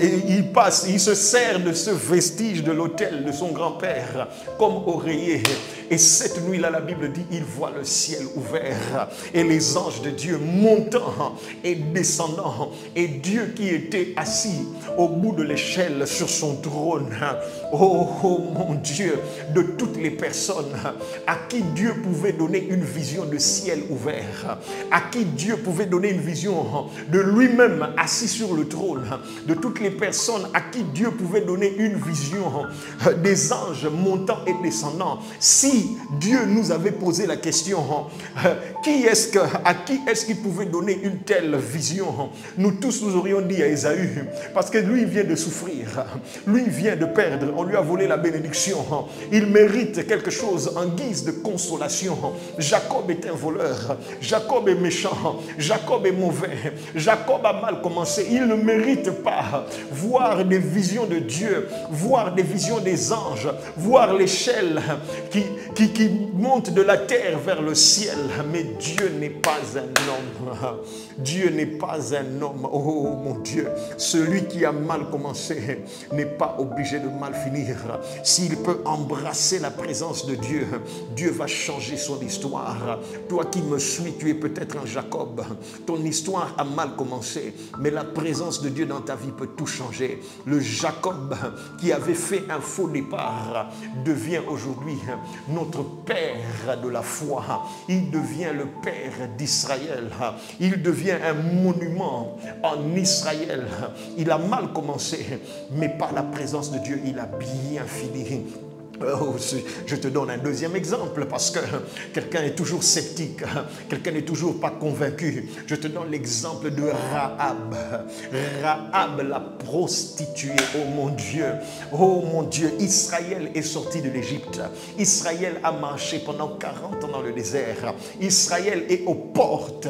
il se sert de ce vestige de l'autel de son grand-père comme oreiller. Et cette nuit-là, la Bible dit, il voit le ciel ouvert et les anges de Dieu montant et descendant. Et Dieu qui était assis au bout de l'échelle sur son trône. Oh, oh mon Dieu, de toutes les personnes à qui Dieu pouvait donner une vision de ciel ouvert, à qui Dieu pouvait donner une vision de lui-même assis sur le trône, de toutes les personnes à qui Dieu pouvait donner une vision des anges montant et descendant. Si Dieu nous avait posé la question, à qui est-ce qu'il pouvait donner une telle vision? Nous tous nous aurions dit à Ésaü, parce que lui il vient de souffrir, lui il vient de perdre, on lui a volé la bénédiction, il mérite quelque chose en guise de consolation. Jacob est un voleur, Jacob est méchant, Jacob est mauvais, Jacob a mal commencé, il ne mérite pas voir des visions de Dieu, voir des visions des anges, voir l'échelle qui monte de la terre vers le ciel. Mais Dieu n'est pas un homme. Dieu n'est pas un homme. Oh mon Dieu, celui qui a mal commencé n'est pas obligé de mal finir. S'il peut embrasser la présence de Dieu, Dieu va changer son histoire. Toi qui me suis, tu es peut-être un Jacob. Ton histoire a mal commencé, mais la présence de Dieu dans ta vie peut tout changer. Le Jacob qui avait fait un faux départ devient aujourd'hui notre père de la foi. Il devient le père d'Israël. Il devient un monument en Israël. Il a mal commencé, mais par la présence de Dieu, il a bien fini. Oh, je te donne un deuxième exemple parce que quelqu'un est toujours sceptique, quelqu'un n'est toujours pas convaincu. Je te donne l'exemple de Rahab. Rahab la prostituée, oh mon Dieu, Israël est sorti de l'Égypte. Israël a marché pendant 40 ans dans le désert. Israël est aux portes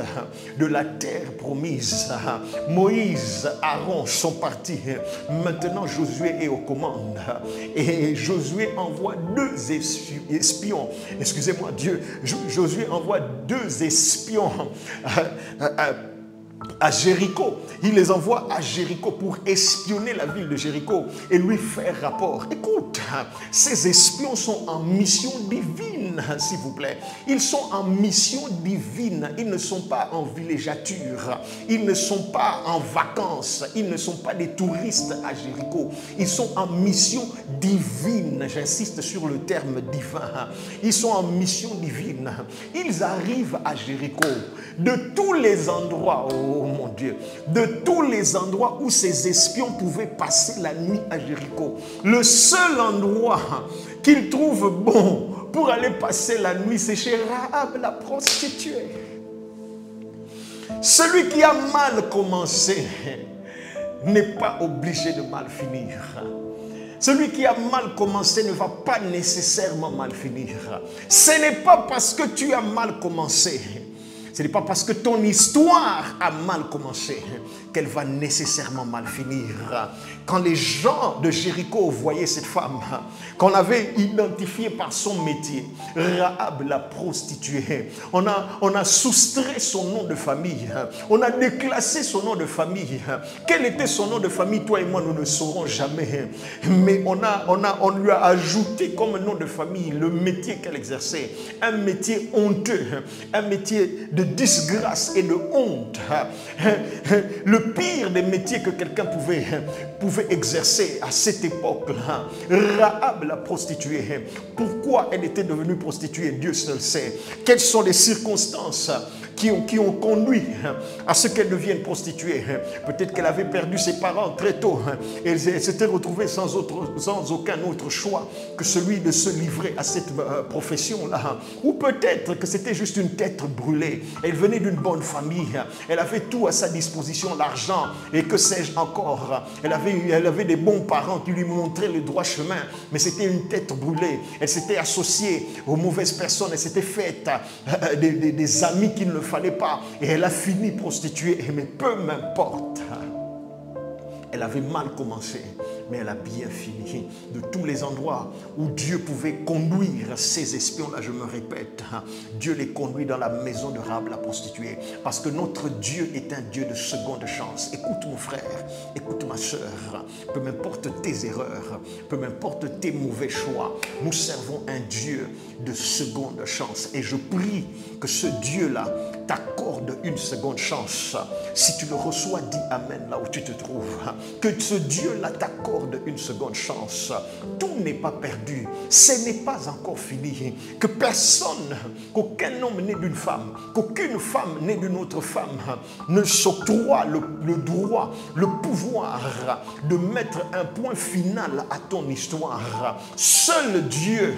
de la terre promise. Moïse, Aaron sont partis. Maintenant Josué est aux commandes. Et Josué envoie deux espions. Excusez-moi, Josué envoie deux espions à Jéricho. Il les envoie à Jéricho pour espionner la ville de Jéricho et lui faire rapport. Écoute, ces espions sont en mission divine, s'il vous plaît. Ils sont en mission divine. Ils ne sont pas en villégiature. Ils ne sont pas en vacances. Ils ne sont pas des touristes à Jéricho. Ils sont en mission divine. J'insiste sur le terme divin. Ils sont en mission divine. Ils arrivent à Jéricho. De tous les endroits, oh mon Dieu, de tous les endroits où ces espions pouvaient passer la nuit à Jéricho, le seul endroit qu'ils trouvent bon pour aller passer la nuit, c'est chez Rahab la prostituée. Celui qui a mal commencé n'est pas obligé de mal finir. Celui qui a mal commencé ne va pas nécessairement mal finir. Ce n'est pas parce que tu as mal commencé, ce n'est pas parce que ton histoire a mal commencé qu'elle va nécessairement mal finir. Quand les gens de Jéricho voyaient cette femme, qu'on avait identifiée par son métier, Rahab la prostituée, on a soustrait son nom de famille, on a déclassé son nom de famille. Quel était son nom de famille? Toi et moi, nous ne saurons jamais. Mais on lui a ajouté comme nom de famille le métier qu'elle exerçait. Un métier honteux, un métier de disgrâce et de honte. Le pire des métiers que quelqu'un pouvait exercer à cette époque-là. Rahab la prostituée. Pourquoi elle était devenue prostituée? Dieu seul sait. Quelles sont les circonstances qui ont conduit à ce qu'elle devienne prostituée. Peut-être qu'elle avait perdu ses parents très tôt et elle s'était retrouvée sans aucun autre choix que celui de se livrer à cette profession-là. Ou peut-être que c'était juste une tête brûlée. Elle venait d'une bonne famille. Elle avait tout à sa disposition, l'argent et que sais-je encore. Elle avait des bons parents qui lui montraient le droit chemin, mais c'était une tête brûlée. Elle s'était associée aux mauvaises personnes. Elle s'était faite des amis qu'il ne fallait pas. Et elle a fini prostituée. Mais peu m'importe. Elle avait mal commencé, mais elle a bien fini. De tous les endroits où Dieu pouvait conduire ces espions-là, je me répète, Dieu les conduit dans la maison de Rahab la prostituée. Parce que notre Dieu est un Dieu de seconde chance. Écoute mon frère, écoute ma soeur, peu m'importe tes erreurs, peu m'importe tes mauvais choix, nous servons un Dieu de seconde chance. Et je prie que ce Dieu-là t'accorde une seconde chance. Si tu le reçois, dis Amen là où tu te trouves. Que ce Dieu-là t'accorde une seconde chance. Tout n'est pas perdu. Ce n'est pas encore fini. Que personne, qu'aucun homme né d'une femme, qu'aucune femme née d'une autre femme ne s'octroie le droit, le pouvoir de mettre un point final à ton histoire. Seul Dieu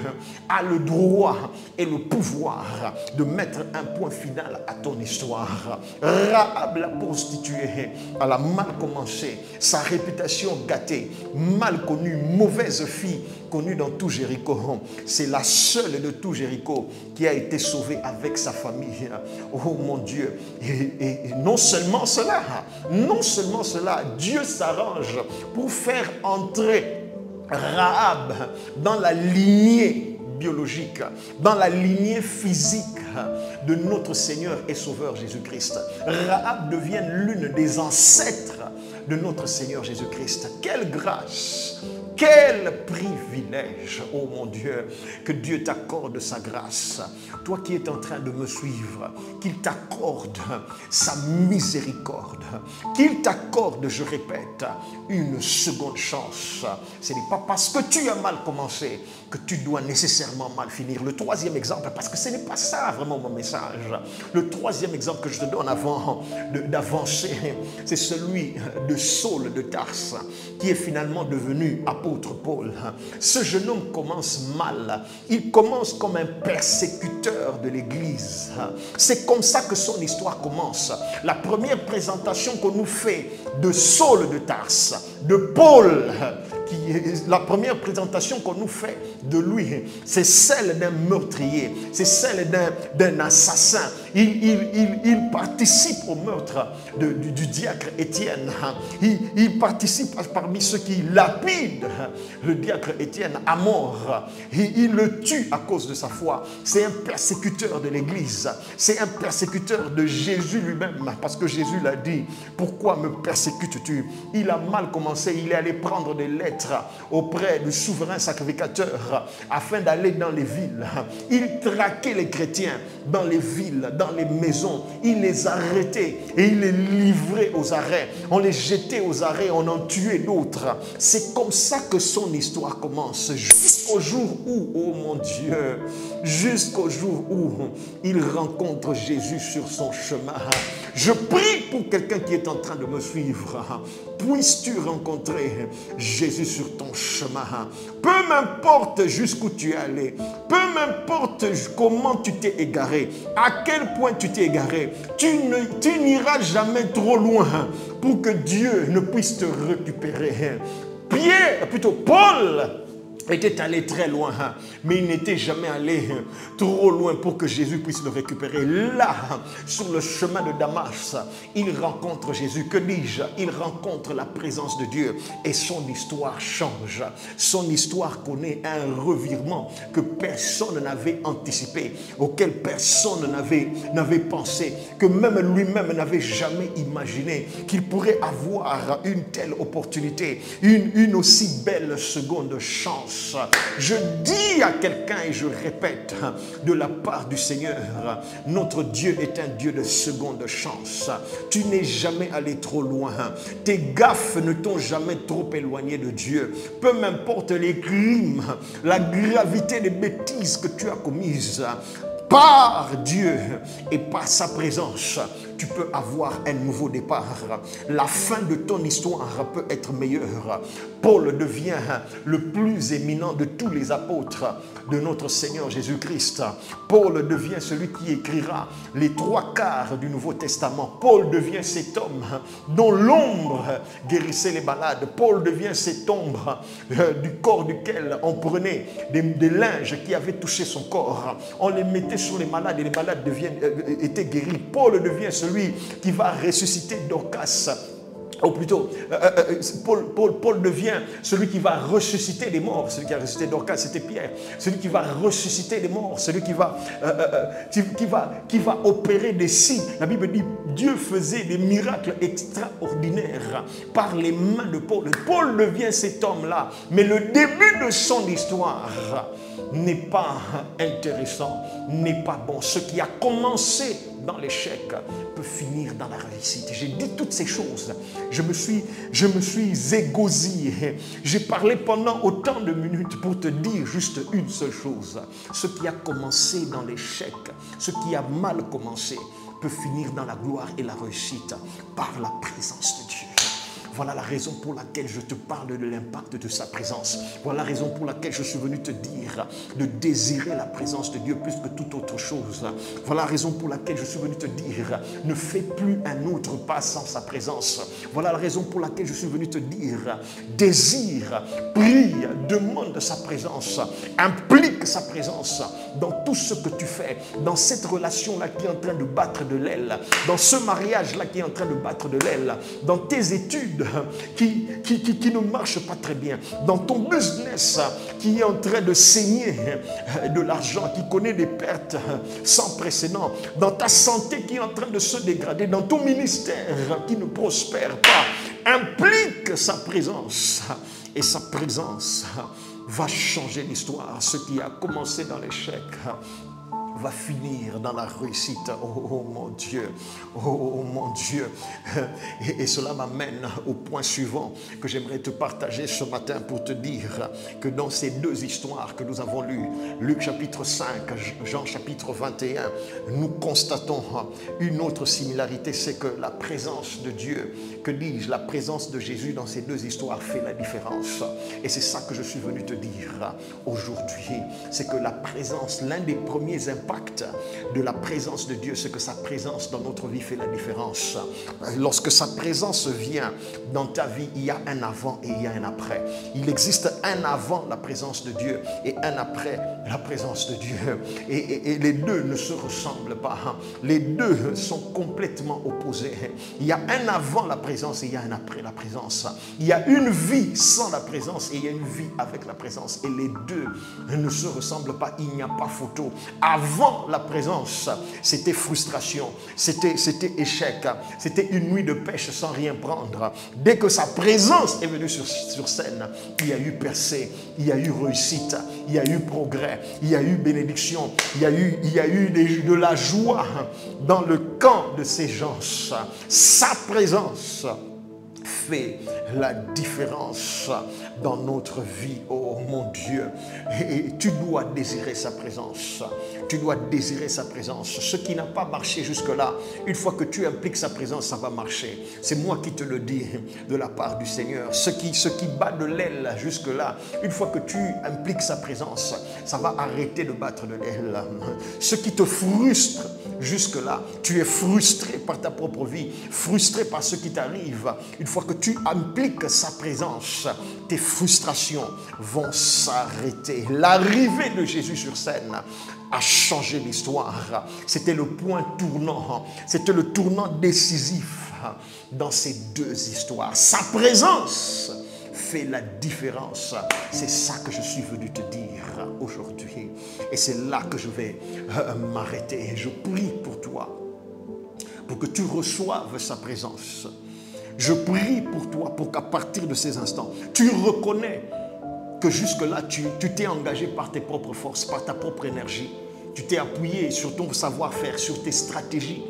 a le droit et le pouvoir de mettre un point final à ton histoire. Rahab la prostituée, elle a mal commencé, sa réputation gâtée, mal connue, mauvaise fille connue dans tout Jéricho. C'est la seule de tout Jéricho qui a été sauvée avec sa famille. Oh mon Dieu! Et non seulement cela, Dieu s'arrange pour faire entrer Rahab dans la lignée biologique, dans la lignée physique de notre Seigneur et Sauveur Jésus-Christ. Rahab devient l'une des ancêtres de notre Seigneur Jésus-Christ. Quelle grâce! Quel privilège, oh mon Dieu, que Dieu t'accorde sa grâce. Toi qui es en train de me suivre, qu'il t'accorde sa miséricorde, qu'il t'accorde, je répète, une seconde chance. Ce n'est pas parce que tu as mal commencé que tu dois nécessairement mal finir. Le troisième exemple, parce que ce n'est pas ça vraiment mon message. Le troisième exemple que je te donne avant d'avancer, c'est celui de Saul de Tarse, qui est finalement devenu apôtre Paul. Ce jeune homme commence mal. Il commence comme un persécuteur de l'Église. C'est comme ça que son histoire commence. La première présentation qu'on nous fait de Saul de Tarse, de Paul, la première présentation qu'on nous fait de lui, c'est celle d'un meurtrier, c'est celle d'un assassin. Il participe au meurtre du diacre Étienne. Il participe parmi ceux qui lapident le diacre Étienne à mort. Il le tue à cause de sa foi. C'est un persécuteur de l'Église. C'est un persécuteur de Jésus lui-même. Parce que Jésus l'a dit, pourquoi me persécutes-tu? Il a mal commencé. Il est allé prendre des lettres auprès du souverain sacrificateur afin d'aller dans les villes. Il traquait les chrétiens dans les villes, dans les maisons. Il les arrêtait et il les livrait aux arrêts. On les jetait aux arrêts, on en tuait d'autres. C'est comme ça que son histoire commence. Jusqu'au jour où, oh mon Dieu, jusqu'au jour où il rencontre Jésus sur son chemin. Je prie pour quelqu'un qui est en train de me suivre. Puisses-tu rencontrer Jésus sur ton chemin. Peu m'importe jusqu'où tu es allé. Peu m'importe comment tu t'es égaré. À quel point tu t'es égaré. Tu n'iras jamais trop loin pour que Dieu ne puisse te récupérer. Paul était allé très loin, mais il n'était jamais allé trop loin pour que Jésus puisse le récupérer. Là, sur le chemin de Damas, il rencontre Jésus. Que dis-je? Il rencontre la présence de Dieu et son histoire change. Son histoire connaît un revirement que personne n'avait anticipé, auquel personne n'avait pensé, que même lui-même n'avait jamais imaginé qu'il pourrait avoir une telle opportunité, une aussi belle seconde chance. Je dis à quelqu'un et je répète, de la part du Seigneur, notre Dieu est un Dieu de seconde chance. Tu n'es jamais allé trop loin. Tes gaffes ne t'ont jamais trop éloigné de Dieu. Peu m'importe les crimes, la gravité des bêtises que tu as commises. Par Dieu et par sa présence, tu peux avoir un nouveau départ. La fin de ton histoire peut être meilleure. Paul devient le plus éminent de tous les apôtres de notre Seigneur Jésus-Christ. Paul devient celui qui écrira les 3/4 du Nouveau Testament. Paul devient cet homme dont l'ombre guérissait les malades. Paul devient cette ombre du corps duquel on prenait des linges qui avaient touché son corps. On les mettait sur les malades et les malades étaient guéris. Paul devient celui qui va ressusciter Dorcas. Ou plutôt, Paul devient celui qui va ressusciter les morts. Celui qui a ressuscité Dorcas, c'était Pierre. Celui qui va ressusciter les morts. Celui qui va opérer des signes. La Bible dit, Dieu faisait des miracles extraordinaires par les mains de Paul. Paul devient cet homme-là. Mais le début de son histoire n'est pas intéressant, n'est pas bon. Ce qui a commencé dans l'échec peut finir dans la réussite. J'ai dit toutes ces choses. Je me suis égosillé. J'ai parlé pendant autant de minutes pour te dire juste une seule chose. Ce qui a commencé dans l'échec, ce qui a mal commencé, peut finir dans la gloire et la réussite par la présence de Dieu. Voilà la raison pour laquelle je te parle de l'impact de sa présence. Voilà la raison pour laquelle je suis venu te dire de désirer la présence de Dieu plus que toute autre chose. Voilà la raison pour laquelle je suis venu te dire ne fais plus un autre pas sans sa présence. Voilà la raison pour laquelle je suis venu te dire désire, prie, demande sa présence, implique sa présence dans tout ce que tu fais, dans cette relation-là qui est en train de battre de l'aile, dans ce mariage-là qui est en train de battre de l'aile, dans tes études qui ne marche pas très bien, dans ton business qui est en train de saigner de l'argent, qui connaît des pertes sans précédent, dans ta santé qui est en train de se dégrader, dans ton ministère qui ne prospère pas, implique sa présence. Et sa présence va changer l'histoire. Ce qui a commencé dans l'échec va finir dans la réussite. Oh mon Dieu, oh mon Dieu. Et cela m'amène au point suivant que j'aimerais te partager ce matin pour te dire que dans ces deux histoires que nous avons lues, Luc chapitre 5, Jean chapitre 21, nous constatons une autre similarité, c'est que la présence de Dieu, que dis-je, la présence de Jésus dans ces deux histoires fait la différence. Et c'est ça que je suis venu te dire aujourd'hui, c'est que la présence, l'un des premiers impacts de la présence de Dieu, c'est que sa présence dans notre vie fait la différence. Lorsque sa présence vient dans ta vie, il y a un avant et il y a un après. Il existe un avant la présence de Dieu et un après la présence de Dieu. Et les deux ne se ressemblent pas. Les deux sont complètement opposés. Il y a un avant la présence et il y a un après la présence. Il y a une vie sans la présence et il y a une vie avec la présence. Et les deux ne se ressemblent pas. Il n'y a pas photo. Avant la présence, c'était frustration, c'était échec, c'était une nuit de pêche sans rien prendre. Dès que sa présence est venue sur scène, il y a eu percée, il y a eu réussite, il y a eu progrès, il y a eu bénédiction, il y a eu de la joie dans le camp de ces gens. Sa présence fait la différence dans notre vie. Oh mon Dieu, et tu dois désirer sa présence. Tu dois désirer sa présence. Ce qui n'a pas marché jusque-là, une fois que tu impliques sa présence, ça va marcher. C'est moi qui te le dis de la part du Seigneur. Ce qui bat de l'aile jusque-là, une fois que tu impliques sa présence, ça va arrêter de battre de l'aile. Ce qui te frustre jusque-là, tu es frustré par ta propre vie, frustré par ce qui t'arrive. Une fois que tu impliques sa présence, tes frustrations vont s'arrêter. L'arrivée de Jésus sur scène a changé l'histoire. C'était le point tournant, c'était le tournant décisif dans ces deux histoires. Sa présence fait la différence. C'est ça que je suis venu te dire aujourd'hui. Et c'est là que je vais m'arrêter. Je prie pour toi, pour que tu reçoives sa présence. Je prie pour toi, pour qu'à partir de ces instants, tu reconnais que jusque-là, tu t'es engagé par tes propres forces, par ta propre énergie. Tu t'es appuyé sur ton savoir-faire, sur tes stratégies.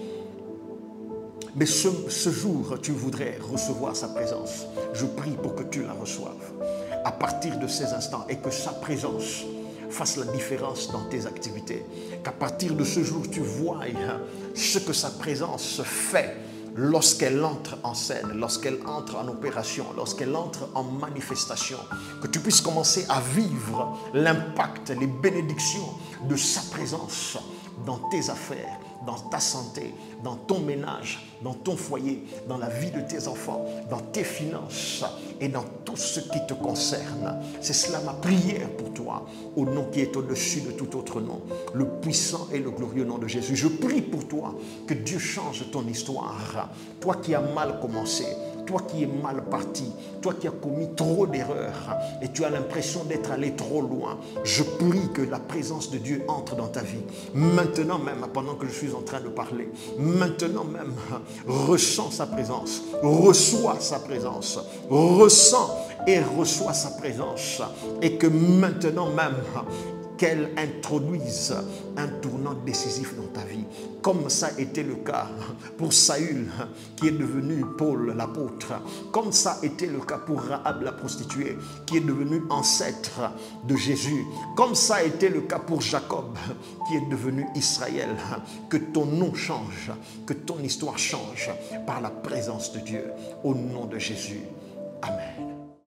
Mais ce jour, tu voudrais recevoir sa présence. Je prie pour que tu la reçoives à partir de ces instants et que sa présence fasse la différence dans tes activités. Qu'à partir de ce jour, tu voies ce que sa présence fait lorsqu'elle entre en scène, lorsqu'elle entre en opération, lorsqu'elle entre en manifestation. Que tu puisses commencer à vivre l'impact, les bénédictions de sa présence dans tes affaires, dans ta santé, dans ton ménage, dans ton foyer, dans la vie de tes enfants, dans tes finances et dans tout ce qui te concerne. C'est cela ma prière pour toi, au nom qui est au-dessus de tout autre nom, le puissant et le glorieux nom de Jésus. Je prie pour toi que Dieu change ton histoire. Toi qui as mal commencé, toi qui es mal parti, toi qui as commis trop d'erreurs et tu as l'impression d'être allé trop loin, je prie que la présence de Dieu entre dans ta vie. Maintenant même, pendant que je suis en train de parler, maintenant même, ressens sa présence, reçois sa présence, ressens et reçois sa présence et que maintenant même, qu'elle introduise un tournant décisif dans ta vie, comme ça a été le cas pour Saül qui est devenu Paul l'apôtre, comme ça a été le cas pour Rahab la prostituée qui est devenue ancêtre de Jésus, comme ça a été le cas pour Jacob qui est devenu Israël. Que ton nom change, que ton histoire change par la présence de Dieu, au nom de Jésus. Amen.